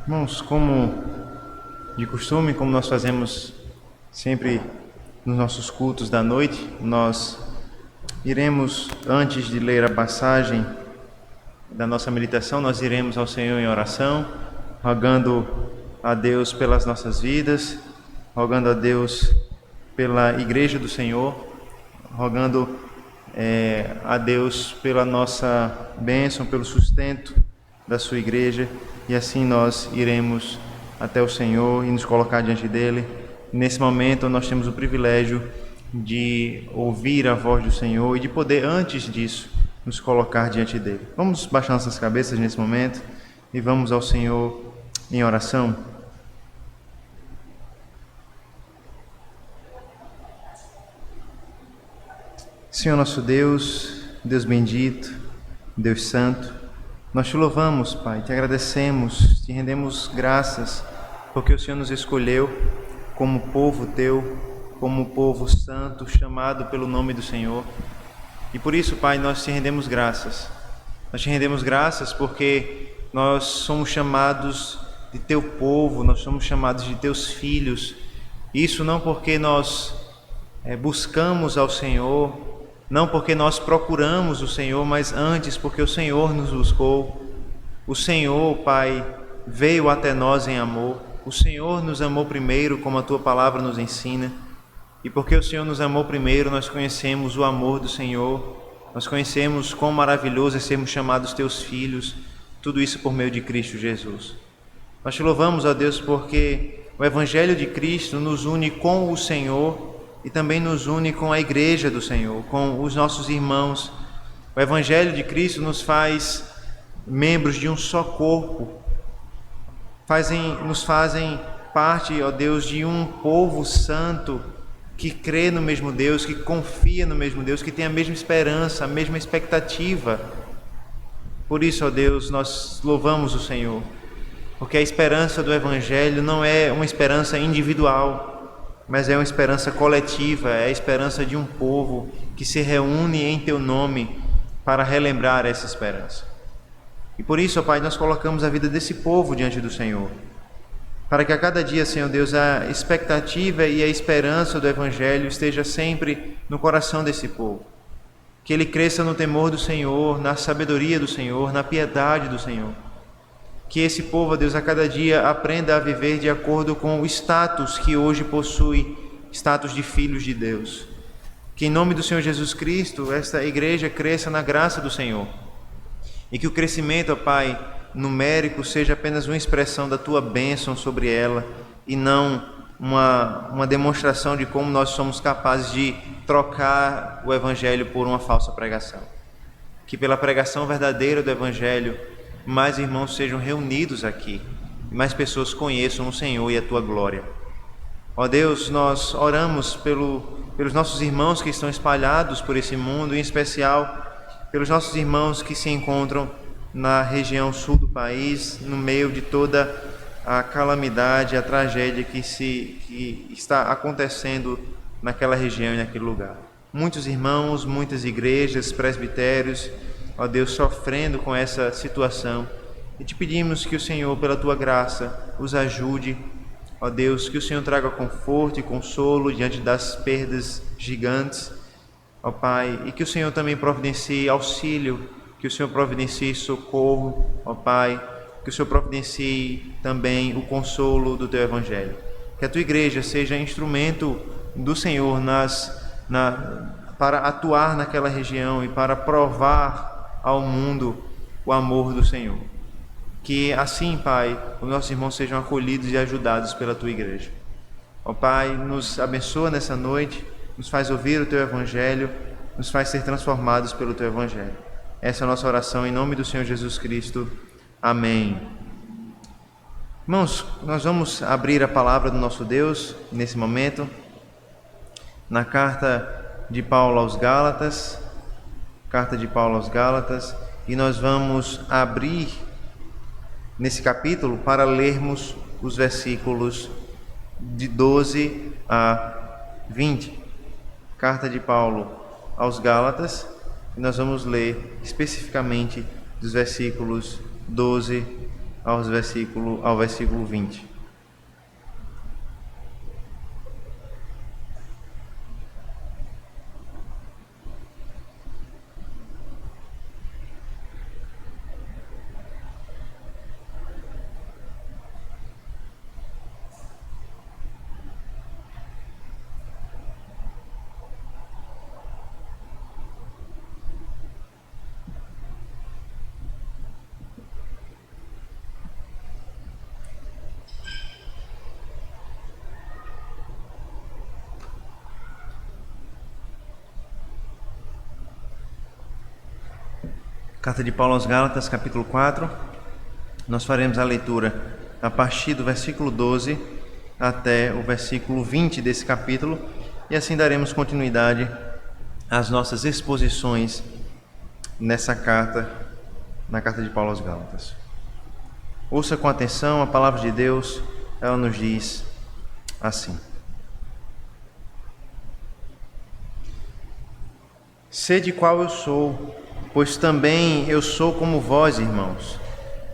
Irmãos, como de costume, como nós fazemos sempre nos nossos cultos da noite, nós iremos, antes de ler a passagem da nossa meditação, nós iremos ao Senhor em oração, rogando a Deus pelas nossas vidas, rogando a Deus pela Igreja do Senhor, rogando a Deus pela nossa bênção, pelo sustento da sua Igreja, e assim nós iremos até o Senhor e nos colocar diante dele. Nesse momento nós temos o privilégio de ouvir a voz do Senhor e de poder, antes disso, nos colocar diante dele. Vamos baixar nossas cabeças nesse momento e vamos ao Senhor em oração. Senhor nosso Deus, Deus bendito, Deus santo, nós te louvamos, Pai, te agradecemos, te rendemos graças, porque o Senhor nos escolheu como povo teu, como povo santo, chamado pelo nome do Senhor. E por isso, Pai, nós te rendemos graças. Nós te rendemos graças porque nós somos chamados de teu povo, nós somos chamados de teus filhos. Isso não porque nós buscamos ao Senhor, não porque nós procuramos o Senhor, mas antes porque o Senhor nos buscou. O Senhor, Pai, veio até nós em amor. O Senhor nos amou primeiro, como a Tua palavra nos ensina. E porque o Senhor nos amou primeiro, nós conhecemos o amor do Senhor. Nós conhecemos quão maravilhoso é sermos chamados Teus filhos. Tudo isso por meio de Cristo Jesus. Nós te louvamos, ó Deus, porque o Evangelho de Cristo nos une com o Senhor e também nos une com a Igreja do Senhor, com os nossos irmãos. O Evangelho de Cristo nos faz membros de um só corpo, nos fazem parte, ó Deus, de um povo santo que crê no mesmo Deus, que confia no mesmo Deus, que tem a mesma esperança, a mesma expectativa. Por isso, ó Deus, nós louvamos o Senhor, porque a esperança do Evangelho não é uma esperança individual, mas é uma esperança coletiva, é a esperança de um povo que se reúne em Teu nome para relembrar essa esperança. E por isso, ó Pai, nós colocamos a vida desse povo diante do Senhor, para que a cada dia, Senhor Deus, a expectativa e a esperança do Evangelho esteja sempre no coração desse povo. Que ele cresça no temor do Senhor, na sabedoria do Senhor, na piedade do Senhor. Que esse povo, ó Deus, a cada dia aprenda a viver de acordo com o status que hoje possui, status de filhos de Deus. Que em nome do Senhor Jesus Cristo, esta igreja cresça na graça do Senhor. E que o crescimento, ó Pai, numérico seja apenas uma expressão da Tua bênção sobre ela e não uma demonstração de como nós somos capazes de trocar o Evangelho por uma falsa pregação. Que pela pregação verdadeira do Evangelho, mais irmãos sejam reunidos aqui, e mais pessoas conheçam o Senhor e a Tua glória. Ó Deus, nós oramos pelos nossos irmãos que estão espalhados por esse mundo, em especial pelos nossos irmãos que se encontram na região sul do país, no meio de toda a calamidade, a tragédia que está acontecendo naquela região e naquele lugar. Muitos irmãos, muitas igrejas, presbitérios, ó Deus, sofrendo com essa situação. E te pedimos que o Senhor, pela Tua graça, os ajude. Ó Deus, que o Senhor traga conforto e consolo diante das perdas gigantes. Ó Pai, e que o Senhor também providencie auxílio, que o Senhor providencie socorro, ó Pai, que o Senhor providencie também o consolo do Teu Evangelho. Que a Tua igreja seja instrumento do Senhor para atuar naquela região e para provar ao mundo o amor do Senhor. Que assim, Pai, os nossos irmãos sejam acolhidos e ajudados pela Tua igreja. Ó Pai, nos abençoa nessa noite, nos faz ouvir o Teu Evangelho, nos faz ser transformados pelo Teu Evangelho. Essa é a nossa oração em nome do Senhor Jesus Cristo. Amém. Irmãos, nós vamos abrir a palavra do nosso Deus nesse momento, na carta de Paulo aos Gálatas, e nós vamos abrir nesse capítulo para lermos os versículos de 12 a 20. Carta de Paulo aos Gálatas, e nós vamos ler especificamente dos versículos 12 ao versículo 20. Carta de Paulo aos Gálatas, capítulo 4. Nós faremos a leitura a partir do versículo 12 até o versículo 20 desse capítulo, e assim daremos continuidade às nossas exposições nessa carta, na carta de Paulo aos Gálatas. Ouça com atenção a palavra de Deus. Ela nos diz assim: Sede qual eu sou, pois também eu sou como vós, irmãos.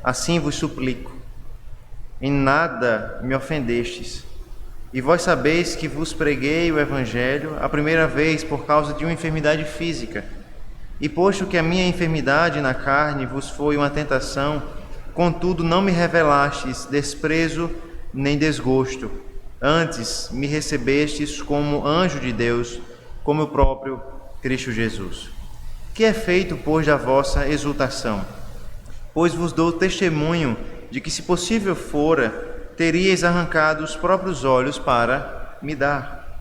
Assim vos suplico. Em nada me ofendestes. E vós sabeis que vos preguei o Evangelho a primeira vez por causa de uma enfermidade física. E posto que a minha enfermidade na carne vos foi uma tentação, contudo não me revelastes desprezo nem desgosto. Antes me recebestes como anjo de Deus, como o próprio Cristo Jesus. Que é feito, pois, da vossa exultação? Pois vos dou testemunho de que, se possível fora, teríeis arrancado os próprios olhos para me dar.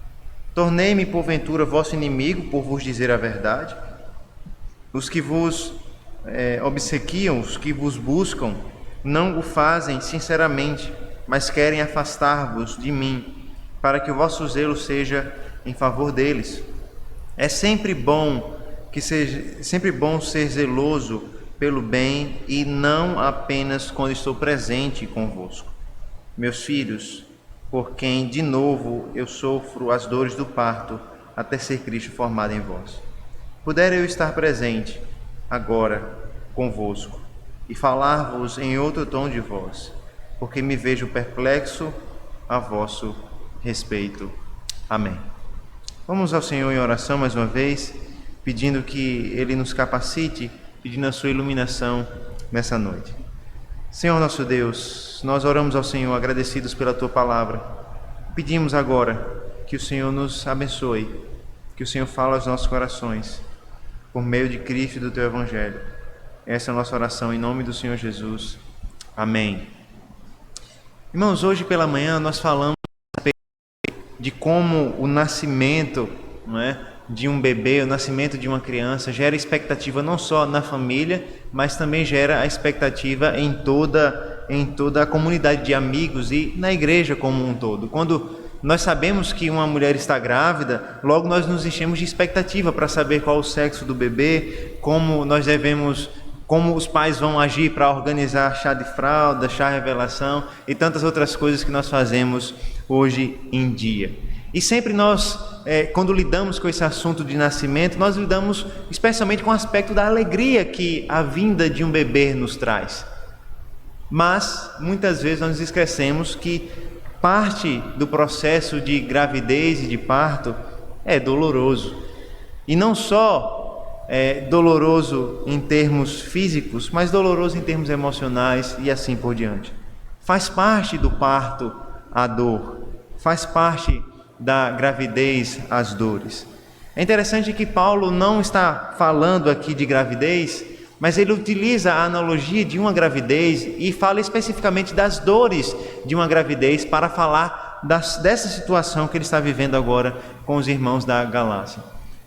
Tornei-me, porventura, vosso inimigo por vos dizer a verdade? Os que vos obsequiam, os que vos buscam, não o fazem sinceramente, mas querem afastar-vos de mim, para que o vosso zelo seja em favor deles. É sempre bom ser zeloso pelo bem, e não apenas quando estou presente convosco. Meus filhos, por quem de novo eu sofro as dores do parto, até ser Cristo formado em vós. Pudera eu estar presente agora convosco e falar-vos em outro tom de voz, porque me vejo perplexo a vosso respeito. Amém. Vamos ao Senhor em oração mais uma vez, pedindo que Ele nos capacite, pedindo a sua iluminação nessa noite. Senhor nosso Deus, nós oramos ao Senhor agradecidos pela Tua palavra. Pedimos agora que o Senhor nos abençoe, que o Senhor fale aos nossos corações, por meio de Cristo e do Teu Evangelho. Essa é a nossa oração em nome do Senhor Jesus. Amém. Irmãos, hoje pela manhã nós falamos de como o nascimento, não é, de um bebê, o nascimento de uma criança gera expectativa não só na família, mas também gera a expectativa em toda a comunidade de amigos e na igreja como um todo. Quando nós sabemos que uma mulher está grávida, logo nós nos enchemos de expectativa para saber qual o sexo do bebê, como os pais vão agir para organizar chá de fralda, chá revelação e tantas outras coisas que nós fazemos hoje em dia. E sempre nós, quando lidamos com esse assunto de nascimento, nós lidamos especialmente com o aspecto da alegria que a vinda de um bebê nos traz. Mas, muitas vezes, nós nos esquecemos que parte do processo de gravidez e de parto é doloroso. E não só doloroso em termos físicos, mas doloroso em termos emocionais e assim por diante. Faz parte do parto a dor, faz parte da gravidez as dores. É interessante que Paulo não está falando aqui de gravidez, mas ele utiliza a analogia de uma gravidez e fala especificamente das dores de uma gravidez para falar dessa situação que ele está vivendo agora com os irmãos da Galácia.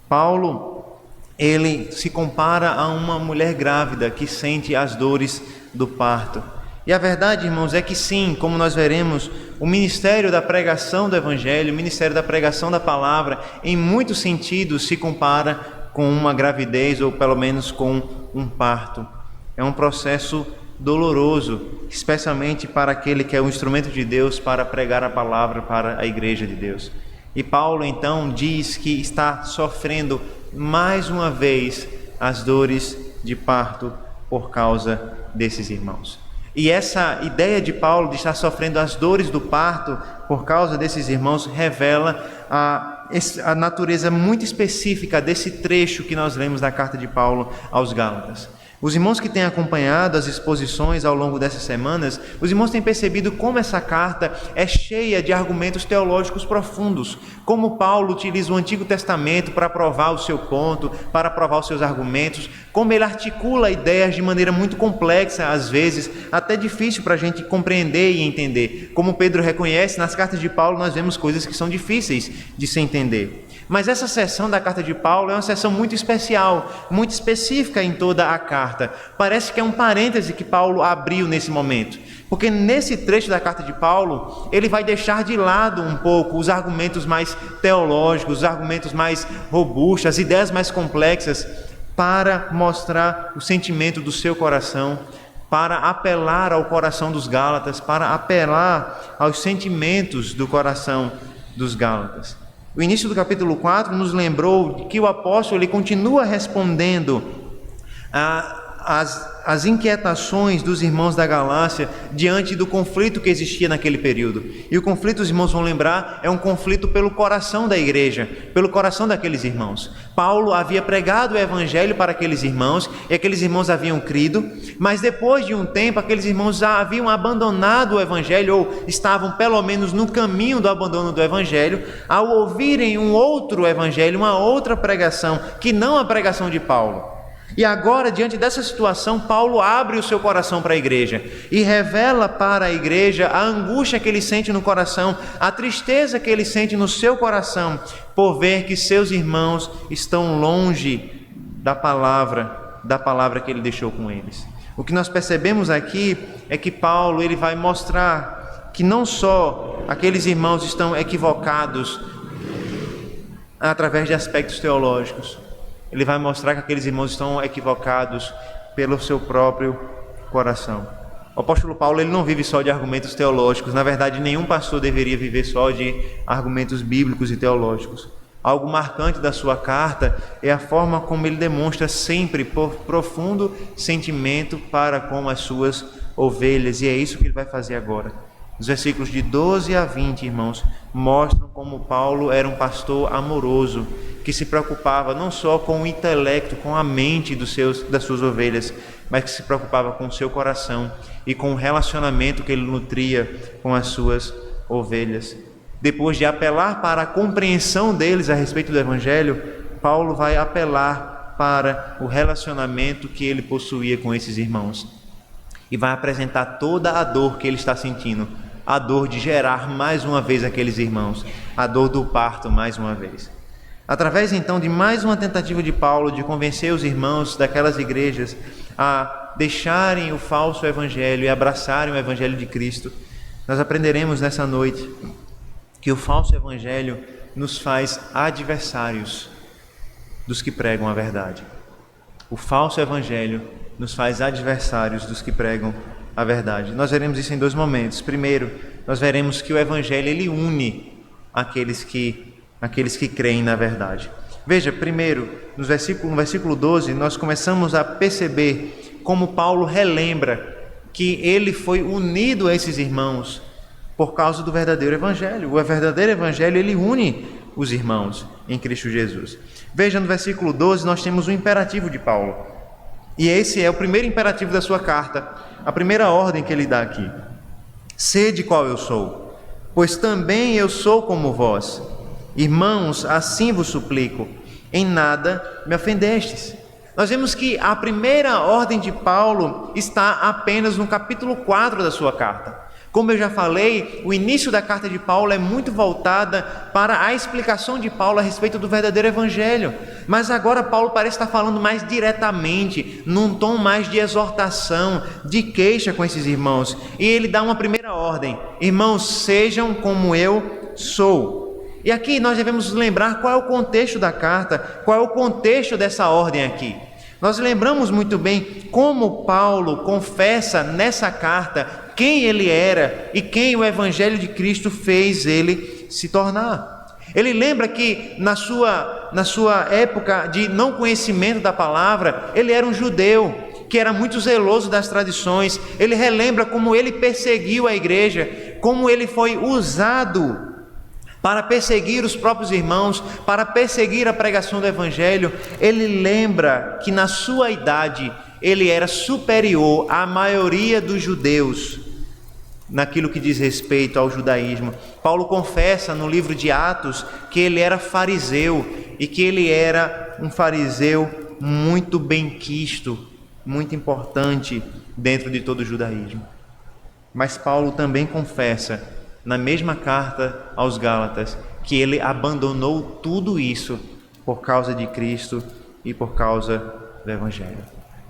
Paulo, ele se compara a uma mulher grávida que sente as dores do parto. E a verdade, irmãos, é que sim, como nós veremos, o ministério da pregação do Evangelho, o ministério da pregação da palavra, em muitos sentidos se compara com uma gravidez, ou pelo menos com um parto. É um processo doloroso, especialmente para aquele que é o instrumento de Deus para pregar a palavra para a igreja de Deus. E Paulo, então, diz que está sofrendo mais uma vez as dores de parto por causa desses irmãos. E essa ideia de Paulo de estar sofrendo as dores do parto por causa desses irmãos revela a natureza muito específica desse trecho que nós lemos da carta de Paulo aos Gálatas. Os irmãos que têm acompanhado as exposições ao longo dessas semanas, os irmãos têm percebido como essa carta é cheia de argumentos teológicos profundos, como Paulo utiliza o Antigo Testamento para provar o seu ponto, para provar os seus argumentos, como ele articula ideias de maneira muito complexa, às vezes até difícil para a gente compreender e entender. Como Pedro reconhece, nas cartas de Paulo nós vemos coisas que são difíceis de se entender. Mas essa seção da carta de Paulo é uma seção muito especial, muito específica em toda a carta. Parece que é um parêntese que Paulo abriu nesse momento. Porque nesse trecho da carta de Paulo, ele vai deixar de lado um pouco os argumentos mais teológicos, os argumentos mais robustos, as ideias mais complexas, para mostrar o sentimento do seu coração, para apelar ao coração dos Gálatas, para apelar aos sentimentos do coração dos Gálatas. O início do capítulo 4 nos lembrou que o apóstolo ele continua respondendo às inquietações dos irmãos da Galácia diante do conflito que existia naquele período. E o conflito, os irmãos vão lembrar, é um conflito pelo coração da igreja, pelo coração daqueles irmãos. Paulo havia pregado o evangelho para aqueles irmãos e aqueles irmãos haviam crido, mas depois de um tempo aqueles irmãos já haviam abandonado o evangelho ou estavam pelo menos no caminho do abandono do evangelho ao ouvirem um outro evangelho, uma outra pregação que não a pregação de Paulo. E agora, diante dessa situação, Paulo abre o seu coração para a igreja e revela para a igreja a angústia que ele sente no coração, a tristeza que ele sente no seu coração por ver que seus irmãos estão longe da palavra que ele deixou com eles. O que nós percebemos aqui é que Paulo ele vai mostrar que não só aqueles irmãos estão equivocados através de aspectos teológicos, ele vai mostrar que aqueles irmãos estão equivocados pelo seu próprio coração. O apóstolo Paulo ele não vive só de argumentos teológicos. Na verdade, nenhum pastor deveria viver só de argumentos bíblicos e teológicos. Algo marcante da sua carta é a forma como ele demonstra sempre profundo sentimento para com as suas ovelhas. E é isso que ele vai fazer agora. Os versículos de 12 a 20, irmãos, mostram como Paulo era um pastor amoroso, que se preocupava não só com o intelecto, com a mente das suas ovelhas, mas que se preocupava com o seu coração e com o relacionamento que ele nutria com as suas ovelhas. Depois de apelar para a compreensão deles a respeito do Evangelho, Paulo vai apelar para o relacionamento que ele possuía com esses irmãos e vai apresentar toda a dor que ele está sentindo, a dor de gerar mais uma vez aqueles irmãos, a dor do parto mais uma vez. Através então de mais uma tentativa de Paulo de convencer os irmãos daquelas igrejas a deixarem o falso evangelho e abraçarem o evangelho de Cristo, nós aprenderemos nessa noite que o falso evangelho nos faz adversários dos que pregam a verdade. O falso evangelho nos faz adversários dos que pregam a verdade. Nós veremos isso em dois momentos. Primeiro, nós veremos que o evangelho ele une aqueles que creem na verdade. Veja, primeiro, no versículo 12, nós começamos a perceber como Paulo relembra que ele foi unido a esses irmãos por causa do verdadeiro evangelho. O verdadeiro evangelho, ele une os irmãos em Cristo Jesus. Veja, no versículo 12, nós temos um imperativo de Paulo. E esse é o primeiro imperativo da sua carta, a primeira ordem que ele dá aqui. Sede qual eu sou, pois também eu sou como vós. Irmãos, assim vos suplico, em nada me ofendestes. Nós vemos que a primeira ordem de Paulo está apenas no capítulo 4 da sua carta. Como eu já falei, o início da carta de Paulo é muito voltada para a explicação de Paulo a respeito do verdadeiro evangelho. Mas agora Paulo parece estar falando mais diretamente, num tom mais de exortação, de queixa com esses irmãos. E ele dá uma primeira ordem: irmãos, sejam como eu sou. E aqui nós devemos lembrar qual é o contexto da carta, qual é o contexto dessa ordem aqui. Nós lembramos muito bem como Paulo confessa nessa carta quem ele era e quem o Evangelho de Cristo fez ele se tornar. Ele lembra que na sua época de não conhecimento da palavra, ele era um judeu que era muito zeloso das tradições. Ele relembra como ele perseguiu a igreja, como ele foi usado para perseguir os próprios irmãos, para perseguir a pregação do Evangelho. Ele lembra que na sua idade ele era superior à maioria dos judeus naquilo que diz respeito ao judaísmo. Paulo confessa no livro de Atos que ele era fariseu e que ele era um fariseu muito benquisto, muito importante dentro de todo o judaísmo. Mas Paulo também confessa na mesma carta aos Gálatas que ele abandonou tudo isso por causa de Cristo e por causa do Evangelho.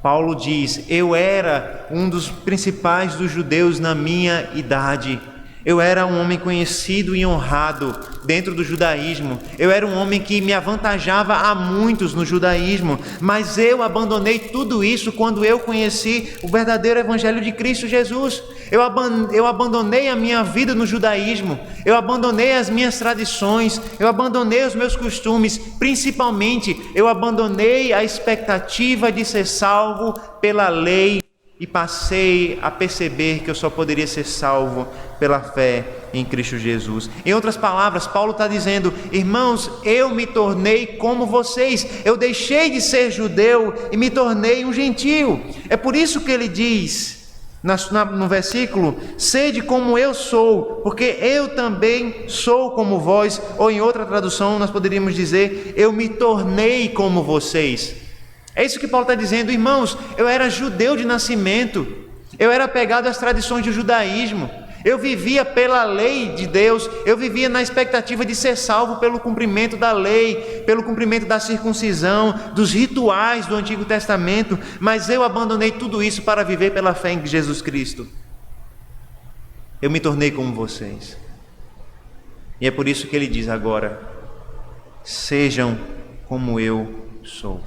Paulo diz: eu era um dos principais dos judeus na minha idade. Eu era um homem conhecido e honrado dentro do judaísmo. Eu era um homem que me avantajava a muitos no judaísmo. Mas eu abandonei tudo isso quando eu conheci o verdadeiro Evangelho de Cristo Jesus. Eu abandonei a minha vida no judaísmo. Eu abandonei as minhas tradições. Eu abandonei os meus costumes. Principalmente, eu abandonei a expectativa de ser salvo pela lei. E passei a perceber que eu só poderia ser salvo pela fé em Cristo Jesus. Em outras palavras, Paulo está dizendo: irmãos, eu me tornei como vocês. Eu deixei de ser judeu e me tornei um gentio. É por isso que ele diz no versículo: sede como eu sou, porque eu também sou como vós. Ou em outra tradução nós poderíamos dizer: eu me tornei como vocês. É isso que Paulo está dizendo: irmãos, eu era judeu de nascimento, eu era apegado às tradições do judaísmo, eu vivia pela lei de Deus, eu vivia na expectativa de ser salvo pelo cumprimento da lei, pelo cumprimento da circuncisão, dos rituais do Antigo Testamento, mas eu abandonei tudo isso para viver pela fé em Jesus Cristo. Eu me tornei como vocês. E é por isso que ele diz agora: sejam como eu sou.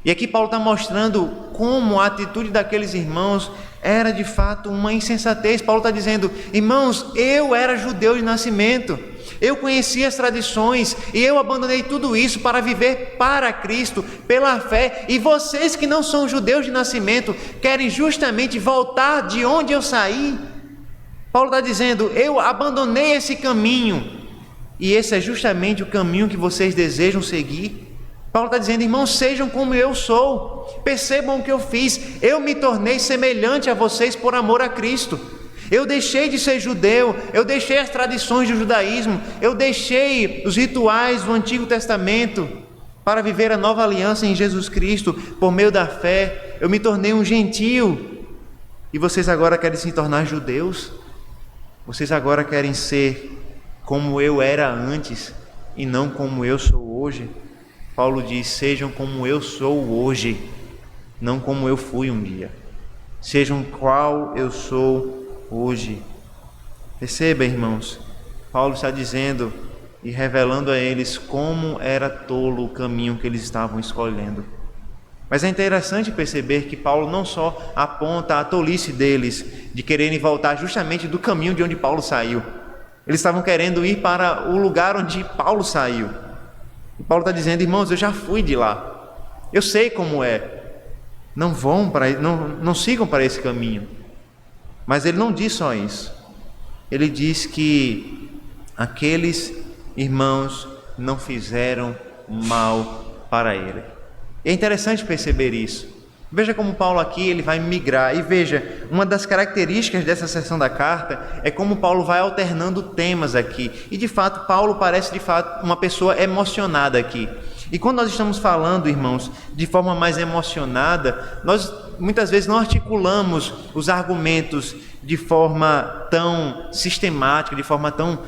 E aqui Paulo está mostrando como a atitude daqueles irmãos era de fato uma insensatez. Paulo está dizendo: irmãos, eu era judeu de nascimento, eu conhecia as tradições e eu abandonei tudo isso para viver para Cristo, pela fé. E vocês que não são judeus de nascimento querem justamente voltar de onde eu saí. Paulo está dizendo: eu abandonei esse caminho e esse é justamente o caminho que vocês desejam seguir. Paulo está dizendo: irmãos, sejam como eu sou, percebam o que eu fiz, eu me tornei semelhante a vocês por amor a Cristo. Eu deixei de ser judeu, eu deixei as tradições do judaísmo, eu deixei os rituais do Antigo Testamento para viver a nova aliança em Jesus Cristo por meio da fé. Eu me tornei um gentio e vocês agora querem se tornar judeus? Vocês agora querem ser como eu era antes e não como eu sou hoje? Paulo diz: sejam como eu sou hoje, não como eu fui um dia. Sejam qual eu sou hoje. Perceba, irmãos, Paulo está dizendo e revelando a eles como era tolo o caminho que eles estavam escolhendo. Mas é interessante perceber que Paulo não só aponta a tolice deles de quererem voltar justamente do caminho de onde Paulo saiu. Eles estavam querendo ir para o lugar onde Paulo saiu. E Paulo está dizendo: irmãos, eu já fui de lá, eu sei como é, não sigam para esse caminho. Mas ele não diz só isso, ele diz que aqueles irmãos não fizeram mal para ele. E é interessante perceber isso. Veja como Paulo aqui ele vai migrar. E veja, uma das características dessa seção da carta é como Paulo vai alternando temas aqui. E de fato, Paulo parece de fato uma pessoa emocionada aqui. E quando nós estamos falando, irmãos, de forma mais emocionada, nós muitas vezes não articulamos os argumentos de forma tão sistemática, de forma tão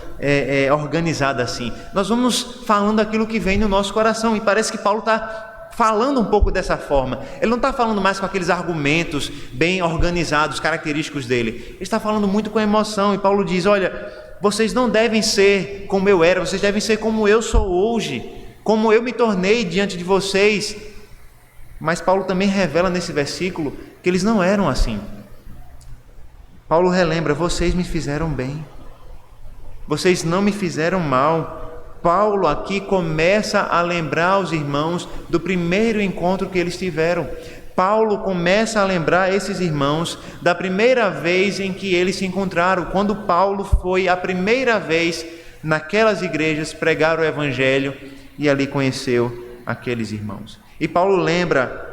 organizada assim. Nós vamos falando aquilo que vem no nosso coração. E parece que Paulo está falando um pouco dessa forma. Ele não está falando mais com aqueles argumentos bem organizados, característicos dele. Ele está falando muito com emoção. E Paulo diz: olha, vocês não devem ser como eu era, vocês devem ser como eu sou hoje, como eu me tornei diante de vocês. Mas Paulo também revela nesse versículo que eles não eram assim. Paulo relembra: vocês me fizeram bem, vocês não me fizeram mal. Paulo aqui começa a lembrar aos irmãos do primeiro encontro que eles tiveram. Paulo começa a lembrar esses irmãos da primeira vez em que eles se encontraram, quando Paulo foi a primeira vez naquelas igrejas pregar o Evangelho e ali conheceu aqueles irmãos. E Paulo lembra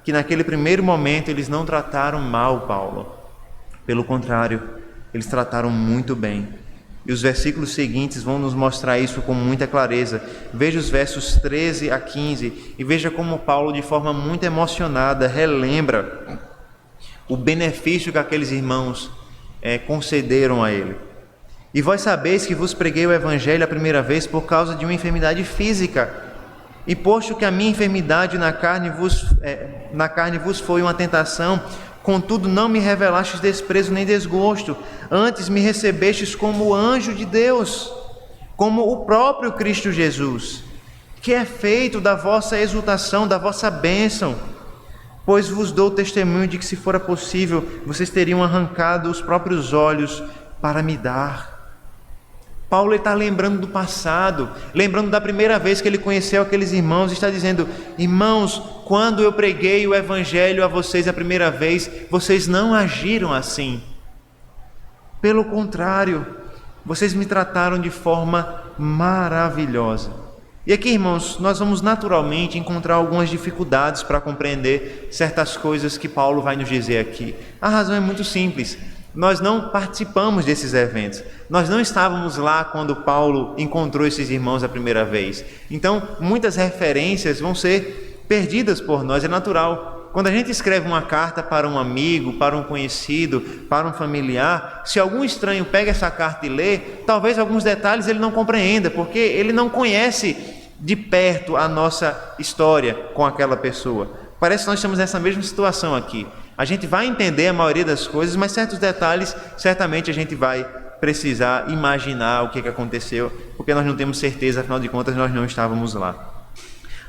que naquele primeiro momento eles não trataram mal Paulo. Pelo contrário, eles trataram muito bem. E os versículos seguintes vão nos mostrar isso com muita clareza. Veja os versos 13 a 15 e veja como Paulo, de forma muito emocionada, relembra o benefício que aqueles irmãos concederam a ele. E vós sabeis que vos preguei o Evangelho a primeira vez por causa de uma enfermidade física. E posto que a minha enfermidade na carne vos foi uma tentação, contudo não me revelastes desprezo nem desgosto, antes me recebestes como anjo de Deus, como o próprio Cristo Jesus, que é feito da vossa exultação, da vossa bênção, pois vos dou testemunho de que, se fora possível, vocês teriam arrancado os próprios olhos para me dar. Paulo está lembrando do passado, lembrando da primeira vez que ele conheceu aqueles irmãos, e está dizendo: irmãos, quando eu preguei o Evangelho a vocês a primeira vez, vocês não agiram assim. Pelo contrário, vocês me trataram de forma maravilhosa. E aqui, irmãos, nós vamos naturalmente encontrar algumas dificuldades para compreender certas coisas que Paulo vai nos dizer aqui. A razão é muito simples. Nós não participamos desses eventos. Nós não estávamos lá quando Paulo encontrou esses irmãos a primeira vez. Então, muitas referências vão ser perdidas por nós, é natural. Quando a gente escreve uma carta para um amigo, para um conhecido, para um familiar, se algum estranho pega essa carta e lê, talvez alguns detalhes ele não compreenda, porque ele não conhece de perto a nossa história com aquela pessoa. Parece que nós estamos nessa mesma situação aqui. A gente vai entender a maioria das coisas, mas certos detalhes, certamente a gente vai precisar imaginar o que aconteceu, porque nós não temos certeza, afinal de contas, nós não estávamos lá.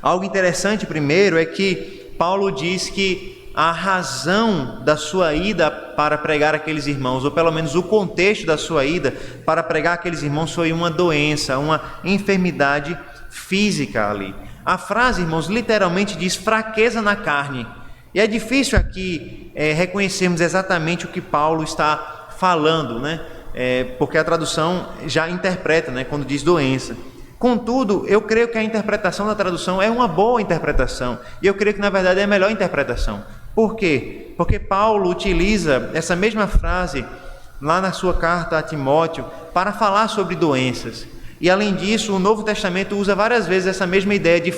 Algo interessante, primeiro, é que Paulo diz que a razão da sua ida para pregar aqueles irmãos, ou pelo menos o contexto da sua ida para pregar aqueles irmãos, foi uma doença, uma enfermidade física ali. A frase, irmãos, literalmente diz fraqueza na carne. E é difícil aqui reconhecermos exatamente o que Paulo está falando, né? Porque a tradução já interpreta, né, quando diz doença. Contudo, eu creio que a interpretação da tradução é uma boa interpretação. E eu creio que, na verdade, é a melhor interpretação. Por quê? Porque Paulo utiliza essa mesma frase lá na sua carta a Timóteo para falar sobre doenças. E além disso, o Novo Testamento usa várias vezes essa mesma ideia de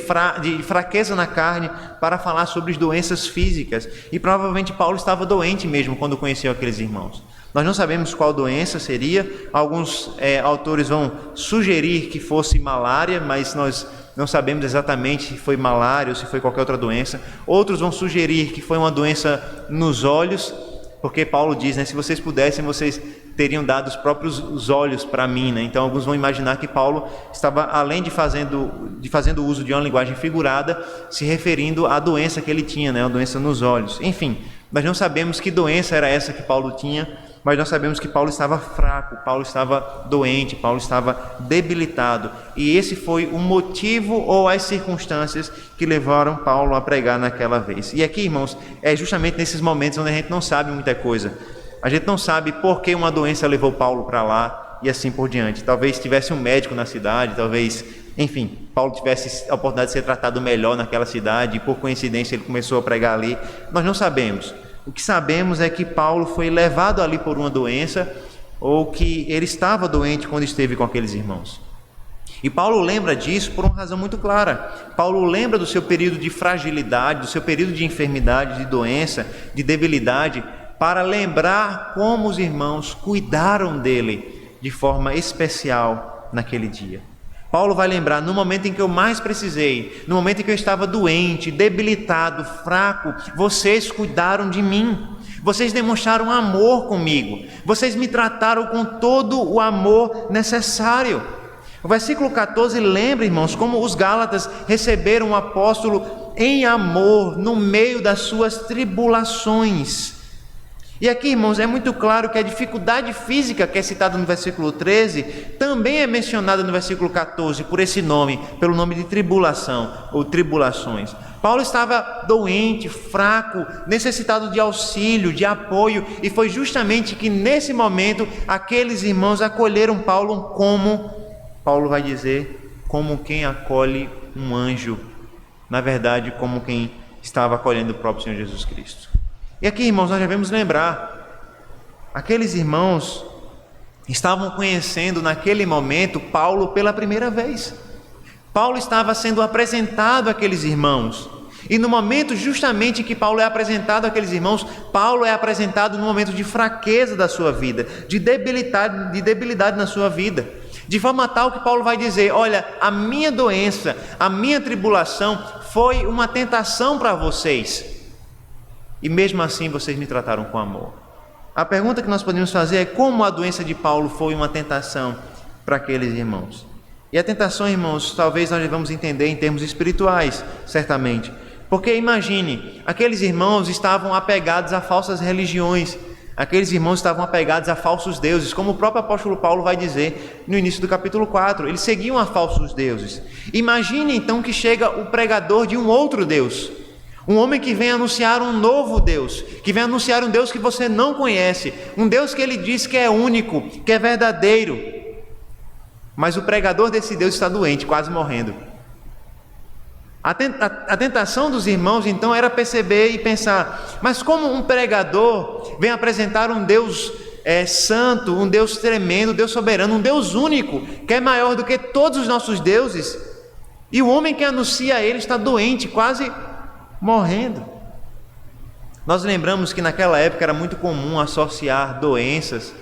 fraqueza na carne para falar sobre as doenças físicas. E provavelmente Paulo estava doente mesmo quando conheceu aqueles irmãos. Nós não sabemos qual doença seria. Alguns autores vão sugerir que fosse malária, mas nós não sabemos exatamente se foi malária ou se foi qualquer outra doença. Outros vão sugerir que foi uma doença nos olhos, porque Paulo diz, né, se vocês pudessem, vocês teriam dado os próprios olhos para mim, né? Então alguns vão imaginar que Paulo estava, além de fazendo uso de uma linguagem figurada, se referindo à doença que ele tinha, né? A doença nos olhos. Enfim, nós não sabemos que doença era essa que Paulo tinha, mas nós sabemos que Paulo estava fraco, Paulo estava doente, Paulo estava debilitado. E esse foi o motivo ou as circunstâncias que levaram Paulo a pregar naquela vez. E aqui, irmãos, é justamente nesses momentos onde a gente não sabe muita coisa. A gente não sabe por que uma doença levou Paulo para lá e assim por diante. Talvez tivesse um médico na cidade, talvez, enfim, Paulo tivesse a oportunidade de ser tratado melhor naquela cidade e por coincidência ele começou a pregar ali. Nós não sabemos. O que sabemos é que Paulo foi levado ali por uma doença ou que ele estava doente quando esteve com aqueles irmãos. E Paulo lembra disso por uma razão muito clara. Paulo lembra do seu período de fragilidade, do seu período de enfermidade, de doença, de debilidade, para lembrar como os irmãos cuidaram dele de forma especial naquele dia. Paulo vai lembrar, no momento em que eu mais precisei, no momento em que eu estava doente, debilitado, fraco, vocês cuidaram de mim, vocês demonstraram amor comigo, vocês me trataram com todo o amor necessário. O versículo 14 lembra, irmãos, como os Gálatas receberam o apóstolo em amor no meio das suas tribulações. E aqui, irmãos, é muito claro que a dificuldade física que é citada no versículo 13 também é mencionada no versículo 14 por esse nome, pelo nome de tribulação ou tribulações. Paulo estava doente, fraco, necessitado de auxílio, de apoio, e foi justamente que nesse momento aqueles irmãos acolheram Paulo como, Paulo vai dizer, como quem acolhe um anjo, na verdade, como quem estava acolhendo o próprio Senhor Jesus Cristo. E aqui, irmãos, nós devemos lembrar, aqueles irmãos estavam conhecendo naquele momento Paulo pela primeira vez. Paulo estava sendo apresentado àqueles irmãos. E no momento justamente que Paulo é apresentado àqueles irmãos, Paulo é apresentado no momento de fraqueza da sua vida, de debilidade na sua vida. De forma tal que Paulo vai dizer: olha, a minha doença, a minha tribulação foi uma tentação para vocês. E mesmo assim vocês me trataram com amor. A pergunta que nós podemos fazer é: como a doença de Paulo foi uma tentação para aqueles irmãos? E a tentação, irmãos, talvez nós devamos entender em termos espirituais, certamente. Porque imagine, aqueles irmãos estavam apegados a falsas religiões, aqueles irmãos estavam apegados a falsos deuses, como o próprio apóstolo Paulo vai dizer no início do capítulo 4, eles seguiam a falsos deuses. Imagine então que chega o pregador de um outro Deus, um homem que vem anunciar um novo Deus, que vem anunciar um Deus que você não conhece, um Deus que ele diz que é único, que é verdadeiro, mas o pregador desse Deus está doente, quase morrendo. A tentação dos irmãos então era perceber e pensar: mas como um pregador vem apresentar um Deus santo, um Deus tremendo, um Deus soberano, um Deus único, que é maior do que todos os nossos deuses, e o homem que anuncia a ele está doente, quase morrendo. Nós lembramos que naquela época era muito comum associar doenças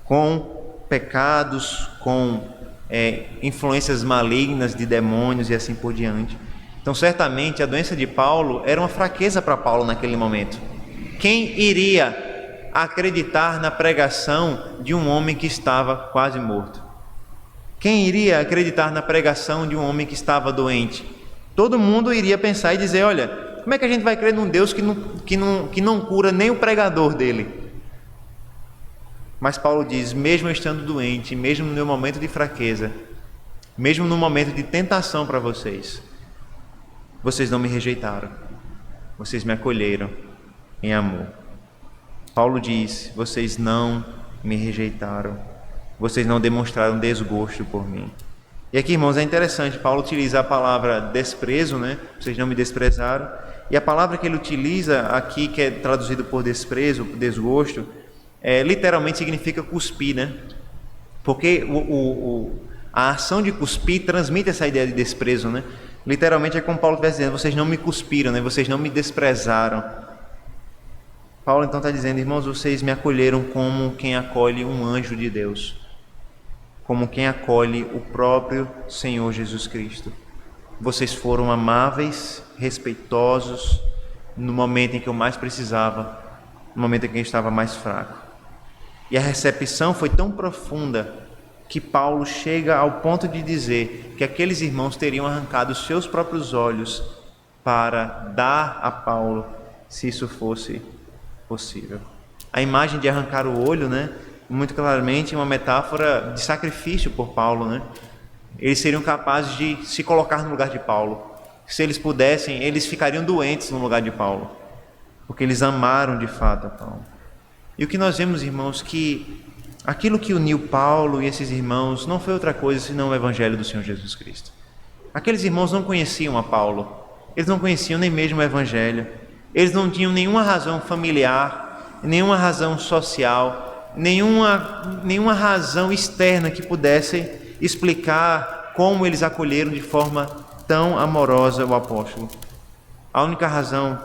com pecados, com influências malignas de demônios e assim por diante. Então, certamente, a doença de Paulo era uma fraqueza para Paulo naquele momento. Quem iria acreditar na pregação de um homem que estava quase morto? Quem iria acreditar na pregação de um homem que estava doente? Todo mundo iria pensar e dizer: olha, como é que a gente vai crer num Deus que não cura nem o pregador dele? Mas Paulo diz: mesmo eu estando doente, mesmo no meu momento de fraqueza, mesmo no momento de tentação para vocês não me rejeitaram, vocês me acolheram em amor. Paulo diz: vocês não me rejeitaram, vocês não demonstraram desgosto por mim. E aqui, irmãos, é interessante, Paulo utiliza a palavra desprezo, né? Vocês não me desprezaram, e a palavra que ele utiliza aqui, que é traduzido por desprezo, desgosto, literalmente significa cuspir, né? Porque a ação de cuspir transmite essa ideia de desprezo, né? Literalmente é como Paulo estivesse dizendo: vocês não me cuspiram, né? Vocês não me desprezaram. Paulo então está dizendo: irmãos, vocês me acolheram como quem acolhe um anjo de Deus, como quem acolhe o próprio Senhor Jesus Cristo. Vocês foram amáveis, respeitosos, no momento em que eu mais precisava, no momento em que eu estava mais fraco. E a recepção foi tão profunda que Paulo chega ao ponto de dizer que aqueles irmãos teriam arrancado os seus próprios olhos para dar a Paulo, se isso fosse possível. A imagem de arrancar o olho, né, muito claramente uma metáfora de sacrifício por Paulo, né? Eles seriam capazes de se colocar no lugar de Paulo. Se eles pudessem, eles ficariam doentes no lugar de Paulo, porque eles amaram de fato a Paulo. E o que nós vemos, irmãos, que aquilo que uniu Paulo e esses irmãos não foi outra coisa senão o Evangelho do Senhor Jesus Cristo. Aqueles irmãos não conheciam a Paulo, eles não conheciam nem mesmo o Evangelho, eles não tinham nenhuma razão familiar, nenhuma razão social, nenhuma razão externa que pudesse explicar como eles acolheram de forma tão amorosa o apóstolo. A única razão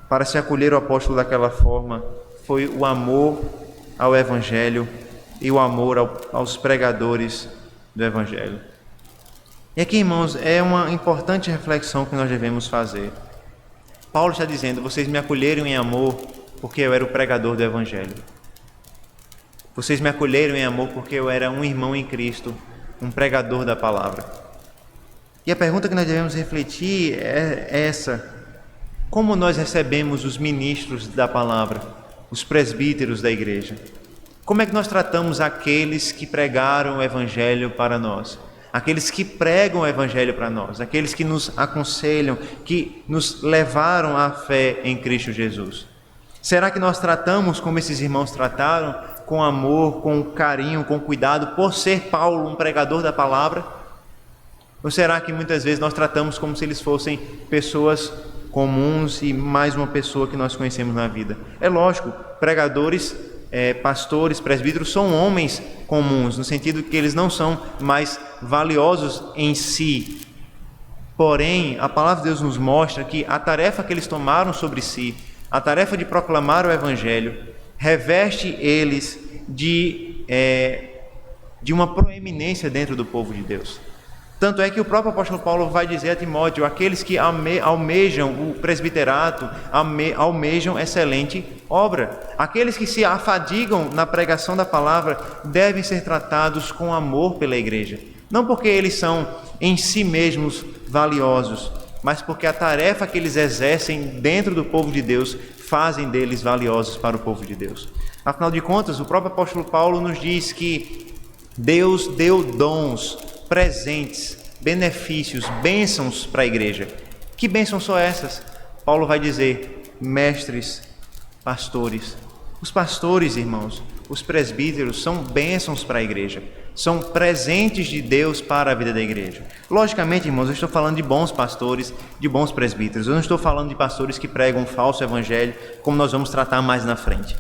para se acolher o apóstolo daquela forma foi o amor ao Evangelho e o amor aos pregadores do Evangelho. E aqui, irmãos, é uma importante reflexão que nós devemos fazer. Paulo está dizendo: vocês me acolheram em amor porque eu era o pregador do Evangelho. Vocês me acolheram em amor porque eu era um irmão em Cristo, um pregador da palavra. E a pergunta que nós devemos refletir é essa: como nós recebemos os ministros da palavra, os presbíteros da igreja? Como é que nós tratamos aqueles que pregaram o Evangelho para nós? aqueles que pregam o Evangelho para nós, aqueles que nos aconselham, que nos levaram à fé em Cristo Jesus. Será que nós tratamos como esses irmãos trataram, com amor, com carinho, com cuidado, por ser Paulo um pregador da palavra? Ou será que muitas vezes nós tratamos como se eles fossem pessoas comuns e mais uma pessoa que nós conhecemos na vida? É lógico, pregadores, pastores, presbíteros são homens comuns, no sentido que eles não são mais valiosos em si. Porém, a palavra de Deus nos mostra que a tarefa que eles tomaram sobre si, a tarefa de proclamar o Evangelho, reveste eles de uma proeminência dentro do povo de Deus. Tanto é que o próprio apóstolo Paulo vai dizer a Timóteo: aqueles que almejam o presbiterato, almejam excelente obra. Aqueles que se afadigam na pregação da palavra devem ser tratados com amor pela igreja. Não porque eles são em si mesmos valiosos, mas porque a tarefa que eles exercem dentro do povo de Deus fazem deles valiosos para o povo de Deus. Afinal de contas, o próprio apóstolo Paulo nos diz que Deus deu dons, presentes, benefícios, bênçãos para a igreja. Que bênçãos são essas? Paulo vai dizer: mestres, pastores. Os pastores, irmãos, os presbíteros são bênçãos para a igreja, são presentes de Deus para a vida da igreja. Logicamente, irmãos, eu estou falando de bons pastores, de bons presbíteros. Eu não estou falando de pastores que pregam um falso evangelho, como nós vamos tratar mais na frente.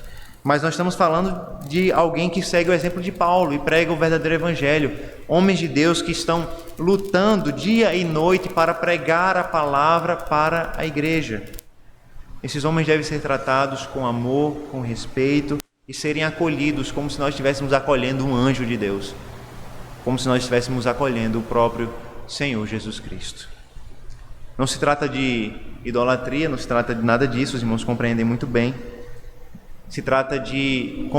Mas nós estamos falando de alguém que segue o exemplo de Paulo e prega o verdadeiro evangelho. Homens de Deus que estão lutando dia e noite para pregar a palavra para a igreja. Esses homens devem ser tratados com amor, com respeito e serem acolhidos como se nós estivéssemos acolhendo um anjo de Deus, como se nós estivéssemos acolhendo o próprio Senhor Jesus Cristo. Não se trata de idolatria, não se trata de nada disso, os irmãos compreendem muito bem. Se trata de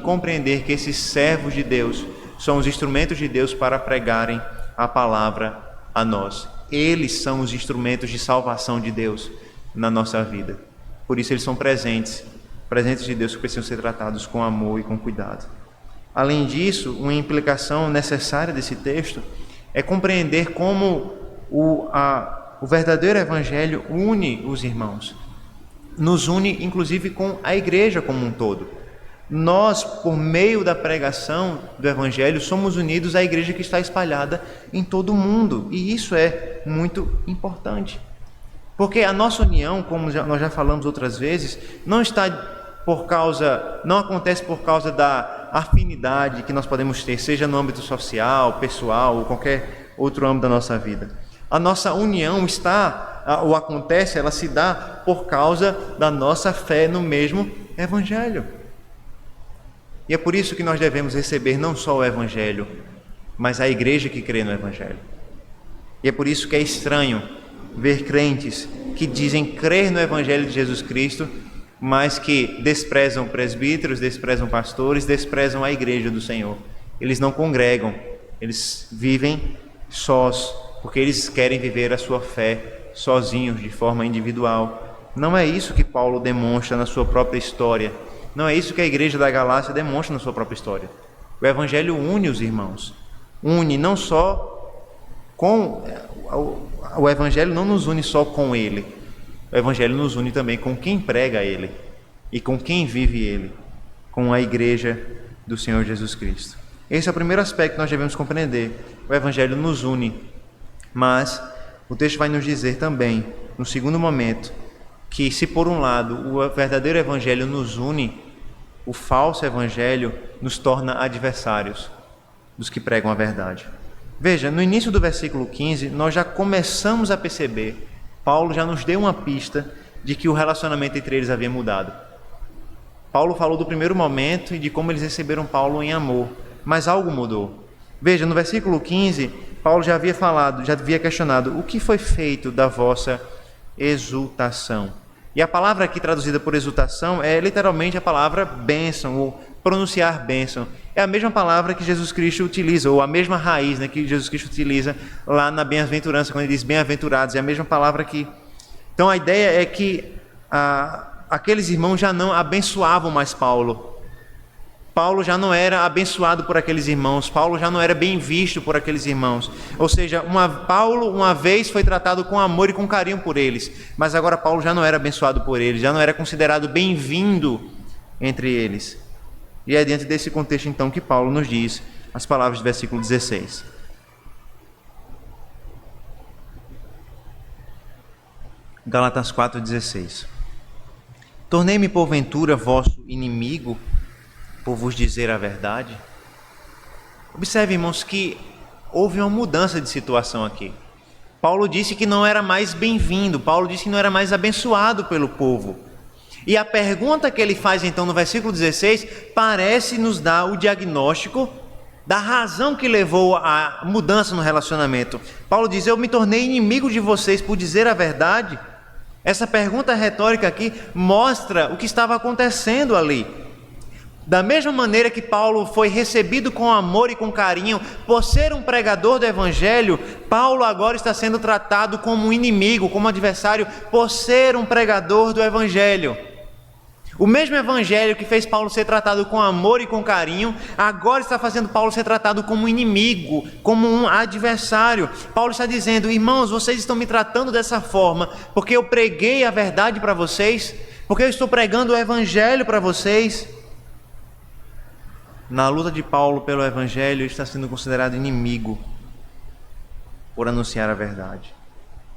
compreender que esses servos de Deus são os instrumentos de Deus para pregarem a palavra a nós. Eles são os instrumentos de salvação de Deus na nossa vida. Por isso eles são presentes de Deus que precisam ser tratados com amor e com cuidado. Além disso, uma implicação necessária desse texto é compreender como o verdadeiro evangelho une os irmãos. Nos une, inclusive, com a igreja como um todo. Nós, por meio da pregação do evangelho, somos unidos à igreja que está espalhada em todo o mundo. E isso é muito importante. Porque a nossa união, como nós já falamos outras vezes, não acontece por causa da afinidade que nós podemos ter, seja no âmbito social, pessoal ou qualquer outro âmbito da nossa vida. A nossa união ela se dá por causa da nossa fé no mesmo evangelho. E é por isso que nós devemos receber não só o evangelho, mas a igreja que crê no evangelho. E é por isso que é estranho ver crentes que dizem crer no evangelho de Jesus Cristo, mas que desprezam presbíteros, desprezam pastores, desprezam a igreja do Senhor. Eles não congregam, eles vivem sós, porque eles querem viver a sua fé sozinhos, de forma individual. Não é isso que Paulo demonstra na sua própria história. Não é isso que a igreja da Galácia demonstra na sua própria história. O evangelho une os irmãos. Une não só com... O evangelho não nos une só com ele. O evangelho nos une também com quem prega ele e com quem vive ele, com a igreja do Senhor Jesus Cristo. Esse é o primeiro aspecto que nós devemos compreender. O evangelho nos une, mas o texto vai nos dizer também, no segundo momento, que se por um lado o verdadeiro evangelho nos une, o falso evangelho nos torna adversários dos que pregam a verdade. Veja, no início do versículo 15, nós já começamos a perceber, Paulo já nos deu uma pista de que o relacionamento entre eles havia mudado. Paulo falou do primeiro momento e de como eles receberam Paulo em amor, mas algo mudou. Veja, no versículo 15, Paulo já havia questionado: o que foi feito da vossa exultação? E a palavra aqui traduzida por exultação é literalmente a palavra bênção, ou pronunciar bênção. É a mesma palavra que Jesus Cristo utiliza, ou a mesma raiz, né, que Jesus Cristo utiliza lá na bem-aventurança, quando ele diz bem-aventurados, é a mesma palavra aqui. Então a ideia é que aqueles irmãos já não abençoavam mais Paulo. Paulo já não era abençoado por aqueles irmãos, Paulo já não era bem visto por aqueles irmãos. Ou seja, Paulo uma vez foi tratado com amor e com carinho por eles, mas agora Paulo já não era abençoado por eles, já não era considerado bem-vindo entre eles. E é diante desse contexto então que Paulo nos diz as palavras do versículo 16. Gálatas 4,16. Tornei-me porventura vosso inimigo por vos dizer a verdade? Observe, irmãos, que houve uma mudança de situação aqui. Paulo disse que não era mais bem-vindo, Paulo disse que não era mais abençoado pelo povo. E a pergunta que ele faz então no versículo 16 parece nos dar o diagnóstico da razão que levou à mudança no relacionamento. Paulo diz: eu me tornei inimigo de vocês por dizer a verdade. Essa pergunta retórica aqui mostra o que estava acontecendo ali. Da mesma maneira que Paulo foi recebido com amor e com carinho por ser um pregador do Evangelho, Paulo agora está sendo tratado como um inimigo, como adversário, por ser um pregador do Evangelho. O mesmo Evangelho que fez Paulo ser tratado com amor e com carinho, agora está fazendo Paulo ser tratado como um inimigo, como um adversário. Paulo está dizendo: irmãos, vocês estão me tratando dessa forma porque eu preguei a verdade para vocês, porque eu estou pregando o Evangelho para vocês. Na luta de Paulo pelo Evangelho, ele está sendo considerado inimigo por anunciar a verdade.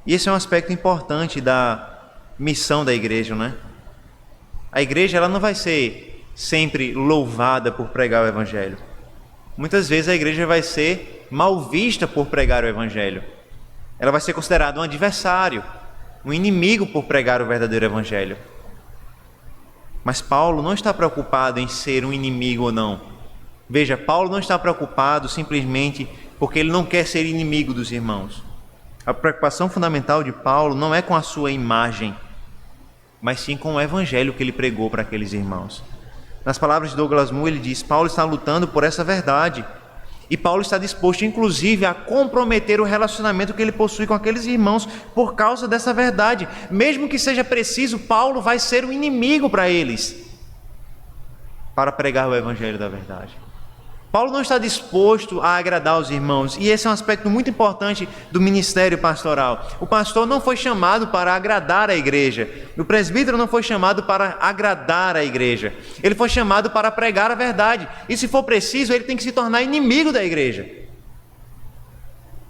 E esse é um aspecto importante da missão da igreja, né? A igreja ela não vai ser sempre louvada por pregar o Evangelho. Muitas vezes a igreja vai ser mal vista por pregar o Evangelho. Ela vai ser considerada um adversário, um inimigo por pregar o verdadeiro Evangelho. Mas Paulo não está preocupado em ser um inimigo ou não. Veja, Paulo não está preocupado simplesmente porque ele não quer ser inimigo dos irmãos. A preocupação fundamental de Paulo não é com a sua imagem, mas sim com o Evangelho que ele pregou para aqueles irmãos. Nas palavras de Douglas Moo, ele diz: Paulo está lutando por essa verdade. E Paulo está disposto, inclusive, a comprometer o relacionamento que ele possui com aqueles irmãos por causa dessa verdade. Mesmo que seja preciso, Paulo vai ser um inimigo para eles, para pregar o Evangelho da verdade. Paulo não está disposto a agradar os irmãos, e esse é um aspecto muito importante do ministério pastoral. O pastor não foi chamado para agradar a igreja, o presbítero não foi chamado para agradar a igreja, ele foi chamado para pregar a verdade, e se for preciso, ele tem que se tornar inimigo da igreja,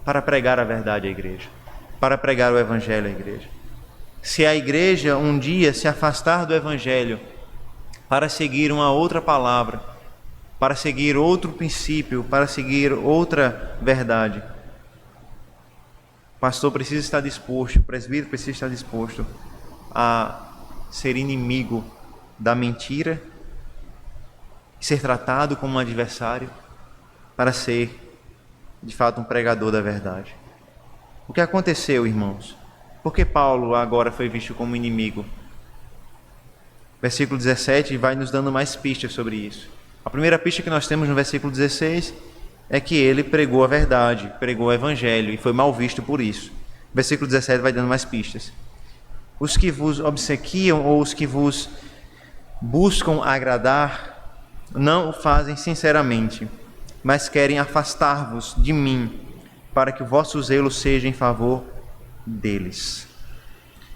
para pregar a verdade à igreja, para pregar o Evangelho à igreja. Se a igreja um dia se afastar do Evangelho para seguir uma outra palavra, para seguir outro princípio, para seguir outra verdade, o pastor precisa estar disposto, o presbítero precisa estar disposto a ser inimigo da mentira, ser tratado como um adversário, para ser, de fato, um pregador da verdade. O que aconteceu, irmãos? Por que Paulo agora foi visto como inimigo? Versículo 17 vai nos dando mais pistas sobre isso. A primeira pista que nós temos no versículo 16 é que ele pregou a verdade, pregou o Evangelho e foi mal visto por isso. O versículo 17 vai dando mais pistas. Os que vos obsequiam ou os que vos buscam agradar não o fazem sinceramente, mas querem afastar-vos de mim, para que o vosso zelo seja em favor deles.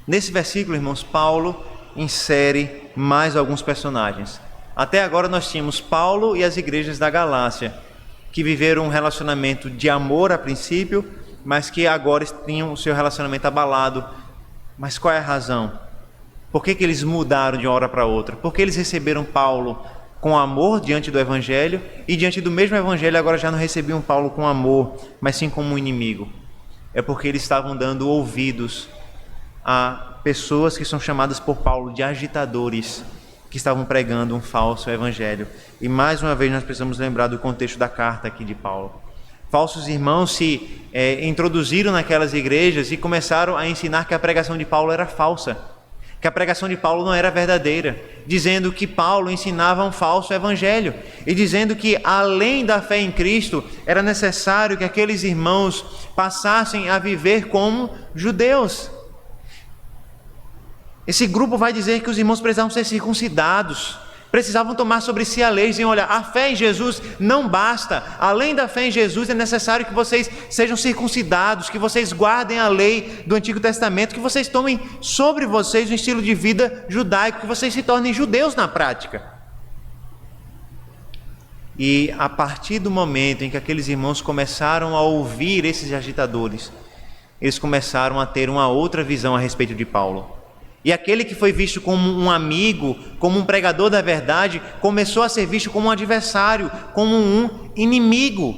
Nesse versículo, irmãos, Paulo insere mais alguns personagens. Até agora nós tínhamos Paulo e as igrejas da Galácia, que viveram um relacionamento de amor a princípio, mas que agora tinham o seu relacionamento abalado. Mas qual é a razão? Por que eles mudaram de uma hora para outra? Porque eles receberam Paulo com amor diante do Evangelho, e diante do mesmo Evangelho agora já não recebiam Paulo com amor, mas sim como um inimigo. É porque eles estavam dando ouvidos a pessoas que são chamadas por Paulo de agitadores, que estavam pregando um falso evangelho. E mais uma vez nós precisamos lembrar do contexto da carta aqui de Paulo. Falsos irmãos se introduziram naquelas igrejas e começaram a ensinar que a pregação de Paulo era falsa, que a pregação de Paulo não era verdadeira, dizendo que Paulo ensinava um falso evangelho e dizendo que além da fé em Cristo era necessário que aqueles irmãos passassem a viver como judeus. Esse grupo vai dizer que os irmãos precisavam ser circuncidados precisavam tomar sobre si a lei, diziam: olha, a fé em Jesus não basta, além da fé em Jesus é necessário que vocês sejam circuncidados, que vocês guardem a lei do Antigo Testamento, que vocês tomem sobre vocês um estilo de vida judaico, que vocês se tornem judeus na prática. E a partir do momento em que aqueles irmãos começaram a ouvir esses agitadores, eles começaram a ter uma outra visão a respeito de Paulo. E aquele que foi visto como um amigo, como um pregador da verdade, começou a ser visto como um adversário, como um inimigo.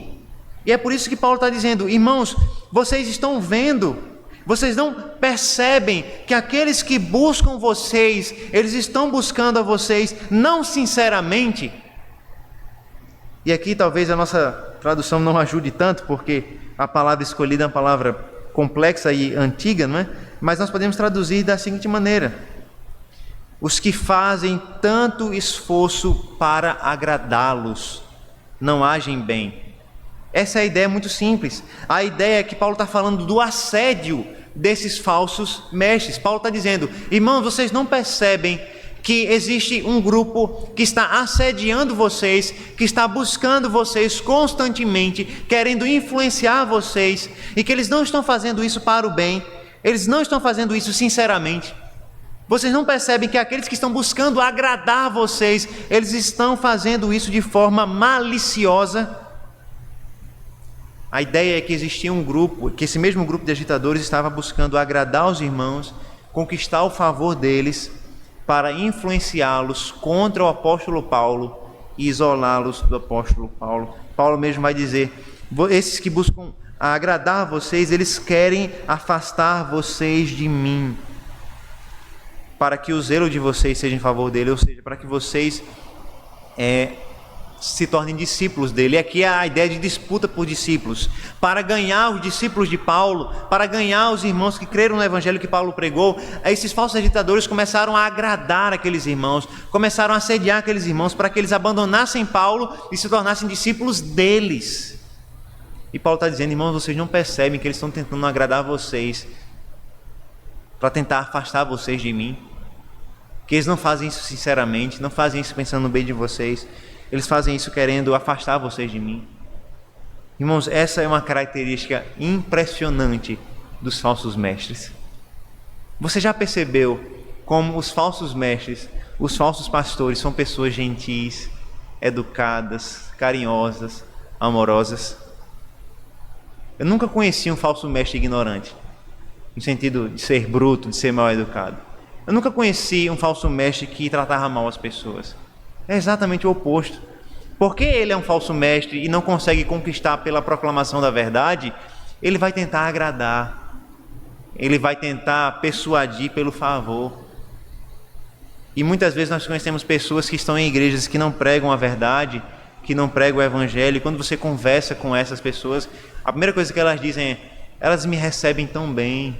E é por isso que Paulo está dizendo: irmãos, vocês estão vendo, vocês não percebem que aqueles que buscam vocês, eles estão buscando a vocês não sinceramente. E aqui talvez a nossa tradução não ajude tanto, porque a palavra escolhida é uma palavra complexa e antiga, não é? Mas nós podemos traduzir da seguinte maneira: os que fazem tanto esforço para agradá-los não agem bem. Essa é a ideia muito simples. A ideia é que Paulo está falando do assédio desses falsos mestres. Paulo está dizendo: irmãos, vocês não percebem que existe um grupo que está assediando vocês, que está buscando vocês constantemente, querendo influenciar vocês, e que eles não estão fazendo isso para o bem, eles não estão fazendo isso sinceramente. Vocês não percebem que aqueles que estão buscando agradar vocês, eles estão fazendo isso de forma maliciosa? A ideia é que existia um grupo, que esse mesmo grupo de agitadores estava buscando agradar os irmãos, conquistar o favor deles, para influenciá-los contra o apóstolo Paulo e isolá-los do apóstolo Paulo. Paulo mesmo vai dizer: esses que buscam agradar vocês, eles querem afastar vocês de mim, para que o zelo de vocês seja em favor dele, ou seja, para que vocês se tornem discípulos dele. E aqui é a ideia de disputa por discípulos, para ganhar os discípulos de Paulo, para ganhar os irmãos que creram no evangelho que Paulo pregou. Esses falsos agitadores começaram a agradar aqueles irmãos, começaram a assediar aqueles irmãos para que eles abandonassem Paulo e se tornassem discípulos deles. E Paulo está dizendo: irmãos, vocês não percebem que eles estão tentando agradar vocês para tentar afastar vocês de mim? Que eles não fazem isso sinceramente, não fazem isso pensando no bem de vocês, eles fazem isso querendo afastar vocês de mim. Irmãos, essa é uma característica impressionante dos falsos mestres. Você já percebeu como os falsos mestres, os falsos pastores são pessoas gentis, educadas, carinhosas, amorosas? Eu nunca conheci um falso mestre ignorante, no sentido de ser bruto, de ser mal educado. Eu nunca conheci um falso mestre que tratava mal as pessoas. É exatamente o oposto. Porque ele é um falso mestre e não consegue conquistar pela proclamação da verdade, ele vai tentar agradar, ele vai tentar persuadir pelo favor. E muitas vezes nós conhecemos pessoas que estão em igrejas que não pregam a verdade, que não pregam o evangelho, e quando você conversa com essas pessoas, a primeira coisa que elas dizem é: elas me recebem tão bem,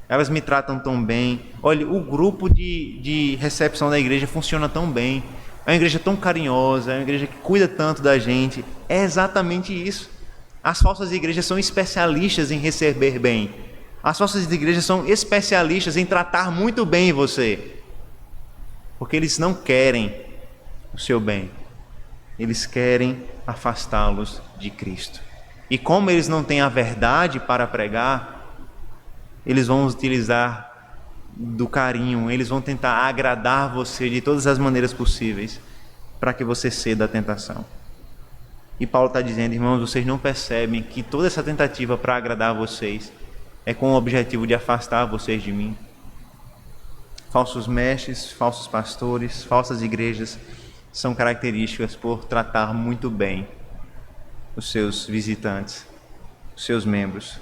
elas me tratam tão bem, olha, o grupo de recepção da igreja funciona tão bem, é uma igreja tão carinhosa, é uma igreja que cuida tanto da gente. É exatamente isso. As falsas igrejas são especialistas em receber bem. As falsas igrejas são especialistas em tratar muito bem você, porque eles não querem o seu bem, eles querem afastá-los de Cristo. E como eles não têm a verdade para pregar, eles vão utilizar do carinho, eles vão tentar agradar você de todas as maneiras possíveis para que você ceda à tentação. E Paulo está dizendo: irmãos, vocês não percebem que toda essa tentativa para agradar vocês é com o objetivo de afastar vocês de mim? Falsos mestres, falsos pastores, falsas igrejas são características por tratar muito bem os seus visitantes, os seus membros,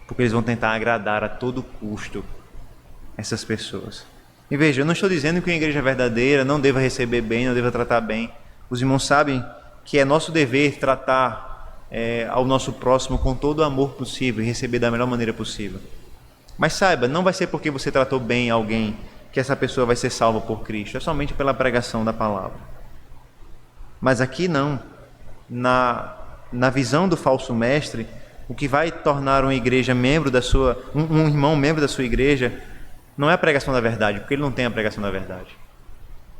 porque eles vão tentar agradar a todo custo essas pessoas. E veja, eu não estou dizendo que uma igreja verdadeira não deva receber bem, não deva tratar bem. Os irmãos sabem que é nosso dever tratar ao nosso próximo com todo o amor possível e receber da melhor maneira possível. Mas saiba, não vai ser porque você tratou bem alguém que essa pessoa vai ser salva por Cristo, é somente pela pregação da palavra. Mas aqui não. Na visão do falso mestre, o que vai tornar uma igreja membro da sua, um irmão membro da sua igreja, não é a pregação da verdade, porque ele não tem a pregação da verdade.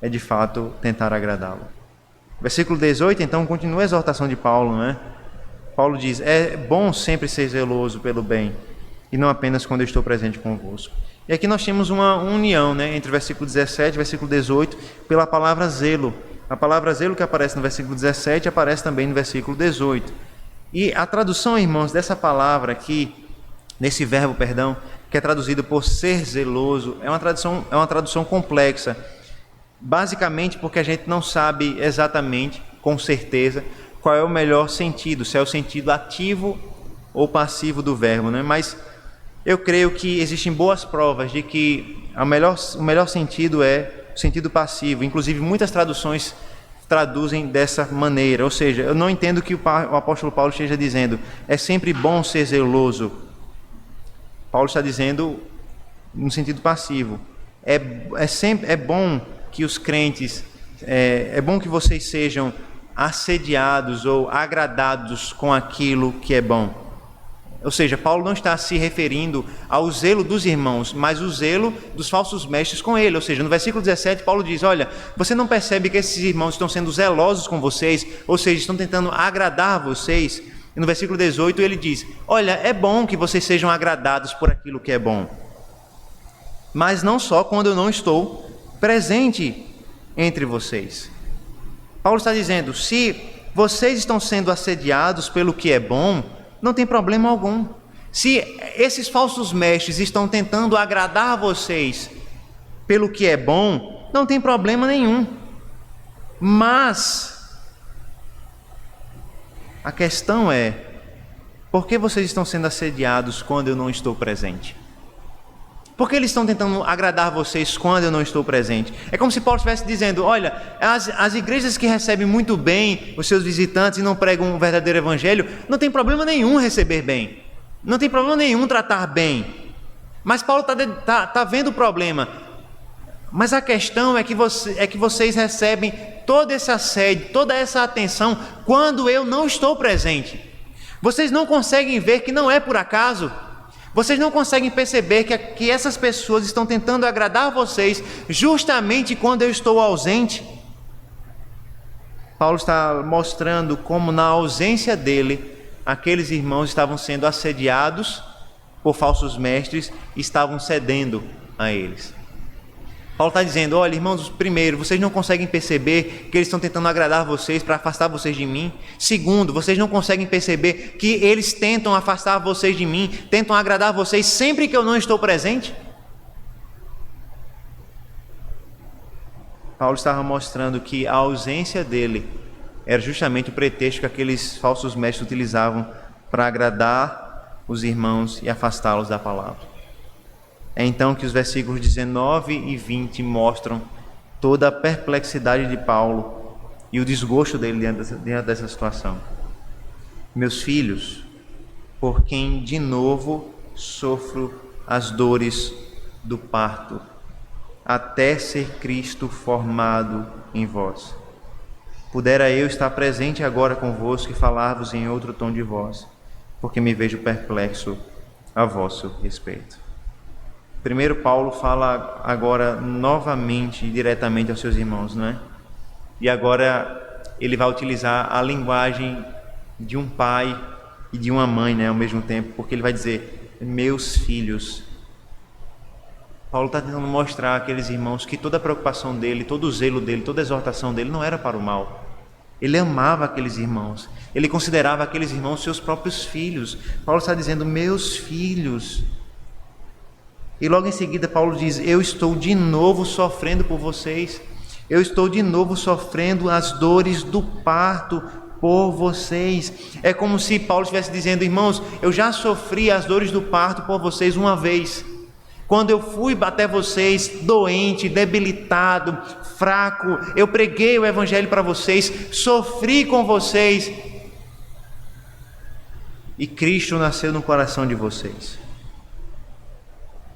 é de fato tentar agradá-lo. Versículo 18, então, continua a exortação de Paulo, né? Paulo diz: é bom sempre ser zeloso pelo bem, e não apenas quando eu estou presente convosco. E aqui nós temos uma união, né, entre o versículo 17 e o versículo 18, pela palavra zelo. A palavra zelo que aparece no versículo 17 aparece também no versículo 18. E a tradução, irmãos, dessa palavra aqui, nesse verbo, perdão, que é traduzido por ser zeloso, é uma tradução complexa. Basicamente porque a gente não sabe exatamente, com certeza, qual é o melhor sentido, se é o sentido ativo ou passivo do verbo, né? Mas eu creio que existem boas provas de que o melhor sentido é o sentido passivo. Inclusive, muitas traduções traduzem dessa maneira. Ou seja, eu não entendo que o apóstolo Paulo esteja dizendo é sempre bom ser zeloso. Paulo está dizendo no sentido passivo. É bom que os crentes, é bom que vocês sejam assediados ou agradados com aquilo que é bom. Ou seja, Paulo não está se referindo ao zelo dos irmãos, mas o zelo dos falsos mestres com ele. Ou seja, no versículo 17, Paulo diz: olha, você não percebe que esses irmãos estão sendo zelosos com vocês, ou seja, estão tentando agradar vocês? E no versículo 18 ele diz: olha, é bom que vocês sejam agradados por aquilo que é bom, mas não só quando eu não estou presente entre vocês. Paulo está dizendo: se vocês estão sendo assediados pelo que é bom, não tem problema algum. Se esses falsos mestres estão tentando agradar vocês pelo que é bom, não tem problema nenhum. Mas a questão é: por que vocês estão sendo assediados quando eu não estou presente? Por que eles estão tentando agradar vocês quando eu não estou presente? É como se Paulo estivesse dizendo: olha, as igrejas que recebem muito bem os seus visitantes e não pregam um verdadeiro evangelho, não tem problema nenhum receber bem, não tem problema nenhum tratar bem. Mas Paulo está vendo o problema. Mas a questão é que vocês recebem todo esse assédio, toda essa atenção quando eu não estou presente. Vocês não conseguem ver que não é por acaso. Vocês não conseguem perceber que essas pessoas estão tentando agradar vocês justamente quando eu estou ausente. Paulo está mostrando como na ausência dele, aqueles irmãos estavam sendo assediados por falsos mestres e estavam cedendo a eles. Paulo está dizendo: olha, irmãos, primeiro, vocês não conseguem perceber que eles estão tentando agradar vocês para afastar vocês de mim. Segundo, vocês não conseguem perceber que eles tentam afastar vocês de mim, tentam agradar vocês sempre que eu não estou presente. Paulo estava mostrando que a ausência dele era justamente o pretexto que aqueles falsos mestres utilizavam para agradar os irmãos e afastá-los da palavra. É então que os versículos 19 e 20 mostram toda a perplexidade de Paulo e o desgosto dele diante dessa situação. Meus filhos, por quem de novo sofro as dores do parto, até ser Cristo formado em vós. Pudera eu estar presente agora convosco e falar-vos em outro tom de voz, porque me vejo perplexo a vosso respeito. Primeiro, Paulo fala agora novamente, diretamente aos seus irmãos, não é? E agora ele vai utilizar a linguagem de um pai e de uma mãe, né, ao mesmo tempo, porque ele vai dizer: meus filhos. Paulo está tentando mostrar àqueles irmãos que toda a preocupação dele, todo o zelo dele, toda a exortação dele não era para o mal. Ele amava aqueles irmãos, ele considerava aqueles irmãos seus próprios filhos. Paulo está dizendo: meus filhos. E logo em seguida Paulo diz: eu estou de novo sofrendo por vocês, eu estou de novo sofrendo as dores do parto por vocês. É como se Paulo estivesse dizendo: irmãos, eu já sofri as dores do parto por vocês uma vez, quando eu fui até vocês doente, debilitado, fraco, eu preguei o evangelho para vocês, sofri com vocês, e Cristo nasceu no coração de vocês.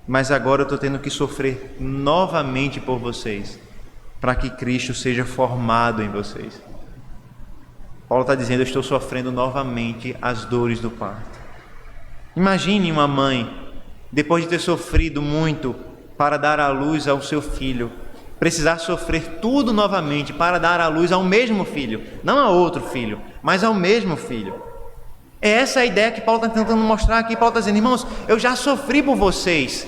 Mas agora eu estou tendo que sofrer novamente por vocês, para que Cristo seja formado em vocês. Paulo está dizendo: eu estou sofrendo novamente as dores do parto. Imagine uma mãe, depois de ter sofrido muito para dar à luz ao seu filho, precisar sofrer tudo novamente para dar à luz ao mesmo filho, não a outro filho, mas ao mesmo filho. É essa a ideia que Paulo está tentando mostrar aqui. Paulo está dizendo: irmãos, eu já sofri por vocês,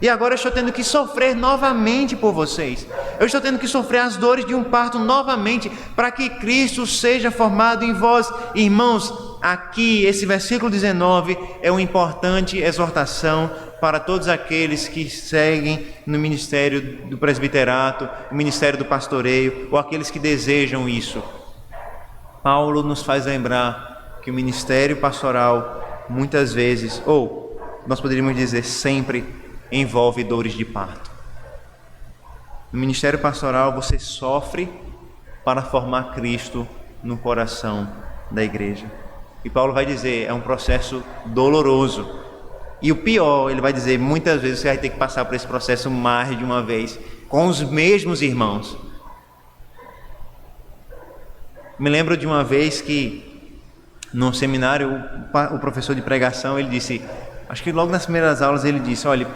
e agora eu estou tendo que sofrer novamente por vocês. Eu estou tendo que sofrer as dores de um parto novamente, para que Cristo seja formado em vós. Irmãos, aqui esse versículo 19 é uma importante exortação para todos aqueles que seguem no ministério do presbiterato, no ministério do pastoreio, ou aqueles que desejam isso. Paulo nos faz lembrar que o ministério pastoral muitas vezes, ou nós poderíamos dizer sempre, envolve dores de parto. No ministério pastoral você sofre para formar Cristo no coração da igreja. E Paulo vai dizer, é um processo doloroso. E o pior, ele vai dizer, muitas vezes você vai ter que passar por esse processo mais de uma vez, com os mesmos irmãos. Me lembro de uma vez que, no seminário, o professor de pregação, ele disse, acho que logo nas primeiras aulas ele disse, olha,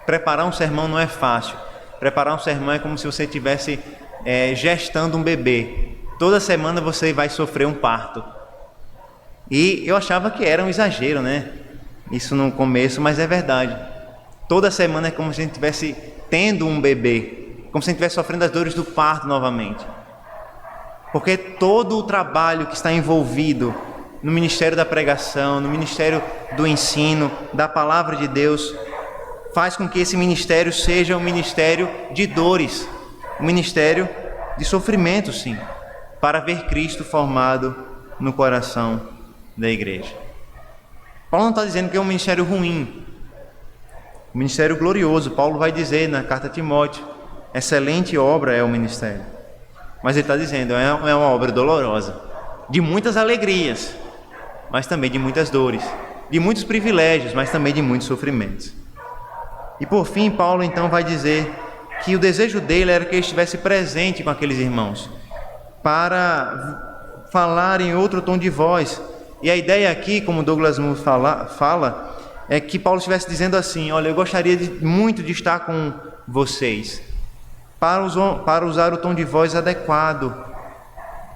preparar um sermão não é fácil. Preparar um sermão é como se você estivesse gestando um bebê. Toda semana você vai sofrer um parto. E eu achava que era um exagero, né? Isso no começo, mas é verdade. Toda semana é como se a gente estivesse tendo um bebê, como se a gente estivesse sofrendo as dores do parto novamente. Porque todo o trabalho que está envolvido no ministério da pregação, no ministério do ensino, da palavra de Deus, faz com que esse ministério seja um ministério de dores, um ministério de sofrimento, sim, para ver Cristo formado no coração da igreja. Paulo não está dizendo que é um ministério ruim, um ministério glorioso. Paulo vai dizer na carta a Timóteo, excelente obra é o ministério. Mas ele está dizendo, é uma obra dolorosa, de muitas alegrias, mas também de muitas dores, de muitos privilégios, mas também de muitos sofrimentos. E por fim, Paulo então vai dizer que o desejo dele era que ele estivesse presente com aqueles irmãos, para falar em outro tom de voz. E a ideia aqui, como Douglas Moo fala, é que Paulo estivesse dizendo assim, olha, eu gostaria muito de estar com vocês, para usar o tom de voz adequado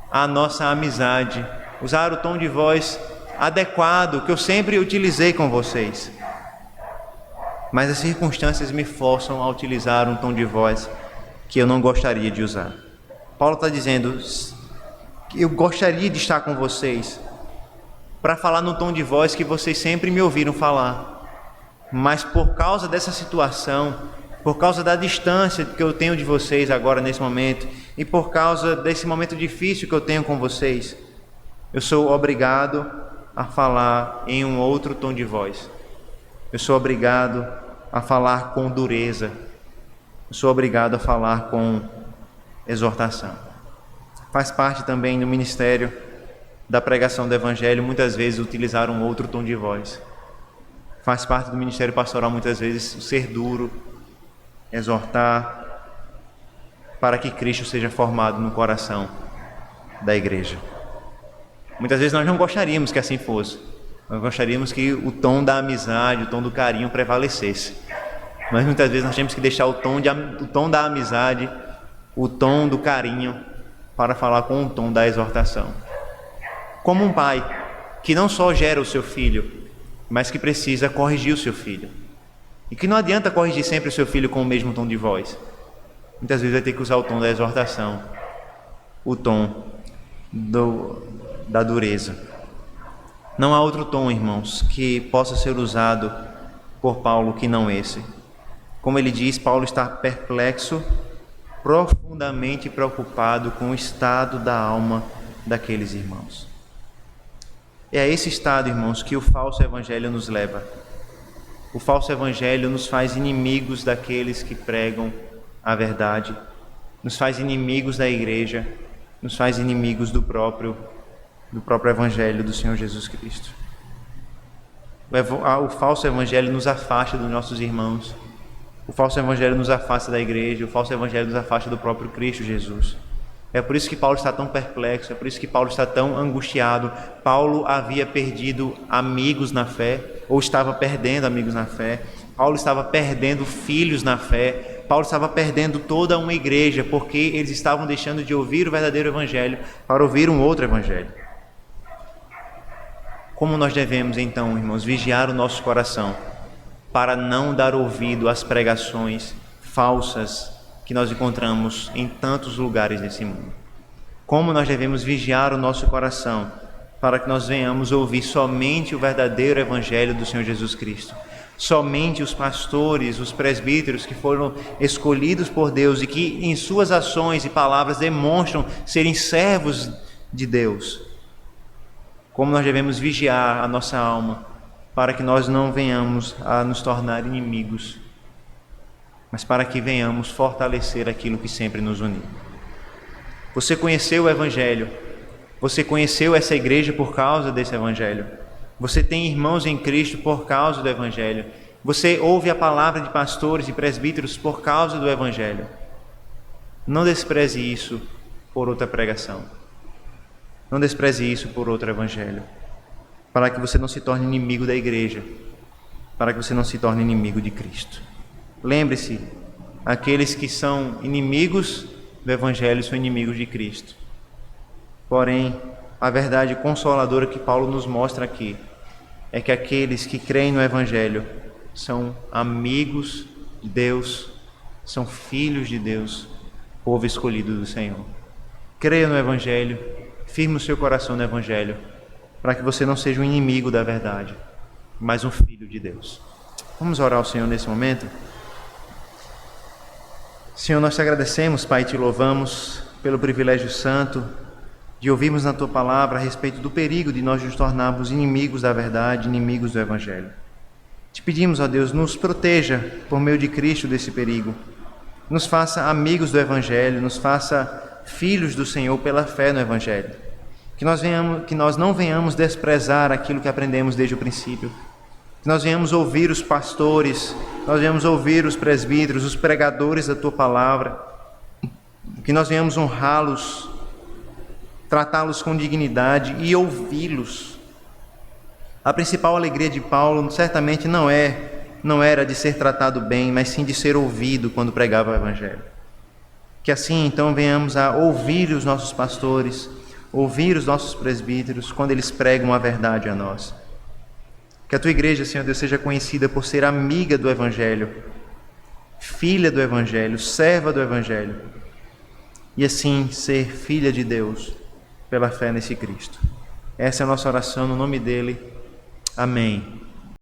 à nossa amizade, usar o tom de voz adequado que eu sempre utilizei com vocês. Mas as circunstâncias me forçam a utilizar um tom de voz que eu não gostaria de usar. Paulo está dizendo que eu gostaria de estar com vocês para falar no tom de voz que vocês sempre me ouviram falar. Mas por causa dessa situação, por causa da distância que eu tenho de vocês agora nesse momento, e por causa desse momento difícil que eu tenho com vocês, eu sou obrigado a falar em um outro tom de voz. Eu sou obrigado a falar com dureza. Eu sou obrigado a falar com exortação. Faz parte também do ministério da pregação do Evangelho, muitas vezes utilizar um outro tom de voz. Faz parte do ministério pastoral, muitas vezes, ser duro, exortar, para que Cristo seja formado no coração da igreja. Muitas vezes nós não gostaríamos que assim fosse. Nós gostaríamos que o tom da amizade, o tom do carinho prevalecesse. Mas muitas vezes nós temos que deixar o tom da amizade, o tom do carinho, para falar com o tom da exortação. Como um pai que não só gera o seu filho, mas que precisa corrigir o seu filho. E que não adianta corrigir sempre o seu filho com o mesmo tom de voz. Muitas vezes vai ter que usar o tom da exortação, o tom da dureza. Não há outro tom, irmãos, que possa ser usado por Paulo que não esse. Como ele diz, Paulo está perplexo, profundamente preocupado com o estado da alma daqueles irmãos. É a esse estado, irmãos, que o falso evangelho nos leva. O falso evangelho nos faz inimigos daqueles que pregam a verdade, nos faz inimigos da igreja, nos faz inimigos do próprio Evangelho do Senhor Jesus Cristo. O falso Evangelho nos afasta dos nossos irmãos. O falso Evangelho nos afasta da igreja. O falso Evangelho nos afasta do próprio Cristo Jesus. É por isso que Paulo está tão perplexo, é por isso que Paulo está tão angustiado. Paulo havia perdido amigos na fé, ou estava perdendo amigos na fé. Paulo estava perdendo filhos na fé. Paulo estava perdendo toda uma igreja porque eles estavam deixando de ouvir o verdadeiro evangelho para ouvir um outro evangelho. Como nós devemos, então, irmãos, vigiar o nosso coração para não dar ouvido às pregações falsas que nós encontramos em tantos lugares desse mundo? Como nós devemos vigiar o nosso coração para que nós venhamos ouvir somente o verdadeiro evangelho do Senhor Jesus Cristo? Somente os pastores, os presbíteros que foram escolhidos por Deus e que em suas ações e palavras demonstram serem servos de Deus. Como nós devemos vigiar a nossa alma para que nós não venhamos a nos tornar inimigos, mas para que venhamos fortalecer aquilo que sempre nos uniu. Você conheceu o evangelho, você conheceu essa igreja por causa desse evangelho. Você tem irmãos em Cristo por causa do evangelho. Você ouve a palavra de pastores e presbíteros por causa do evangelho. Não despreze isso por outra pregação. Não despreze isso por outro evangelho, para que você não se torne inimigo da igreja, para que você não se torne inimigo de Cristo. Lembre-se, aqueles que são inimigos do evangelho são inimigos de Cristo. Porém, a verdade consoladora que Paulo nos mostra aqui é que aqueles que creem no evangelho são amigos de Deus, são filhos de Deus, povo escolhido do Senhor. Creia no evangelho, firme o seu coração no evangelho, para que você não seja um inimigo da verdade, mas um filho de Deus. Vamos orar ao Senhor nesse momento? Senhor, nós te agradecemos, Pai, e te louvamos pelo privilégio santo de ouvirmos na Tua palavra a respeito do perigo de nós nos tornarmos inimigos da verdade, inimigos do evangelho. Te pedimos, ó Deus, nos proteja por meio de Cristo desse perigo. Nos faça amigos do evangelho, nos faça filhos do Senhor pela fé no evangelho. Que nós não venhamos desprezar aquilo que aprendemos desde o princípio. Que nós venhamos ouvir os pastores, nós venhamos ouvir os presbíteros, os pregadores da Tua palavra. Que nós venhamos honrá-los, tratá-los com dignidade e ouvi-los. A principal alegria de Paulo certamente não era de ser tratado bem, mas sim de ser ouvido quando pregava o evangelho. Que assim então venhamos a ouvir os nossos pastores, ouvir os nossos presbíteros quando eles pregam a verdade a nós. Que a Tua igreja, Senhor Deus, seja conhecida por ser amiga do evangelho, filha do evangelho, serva do evangelho, e assim ser filha de Deus pela fé nesse Cristo. Essa é a nossa oração no nome dele. Amém.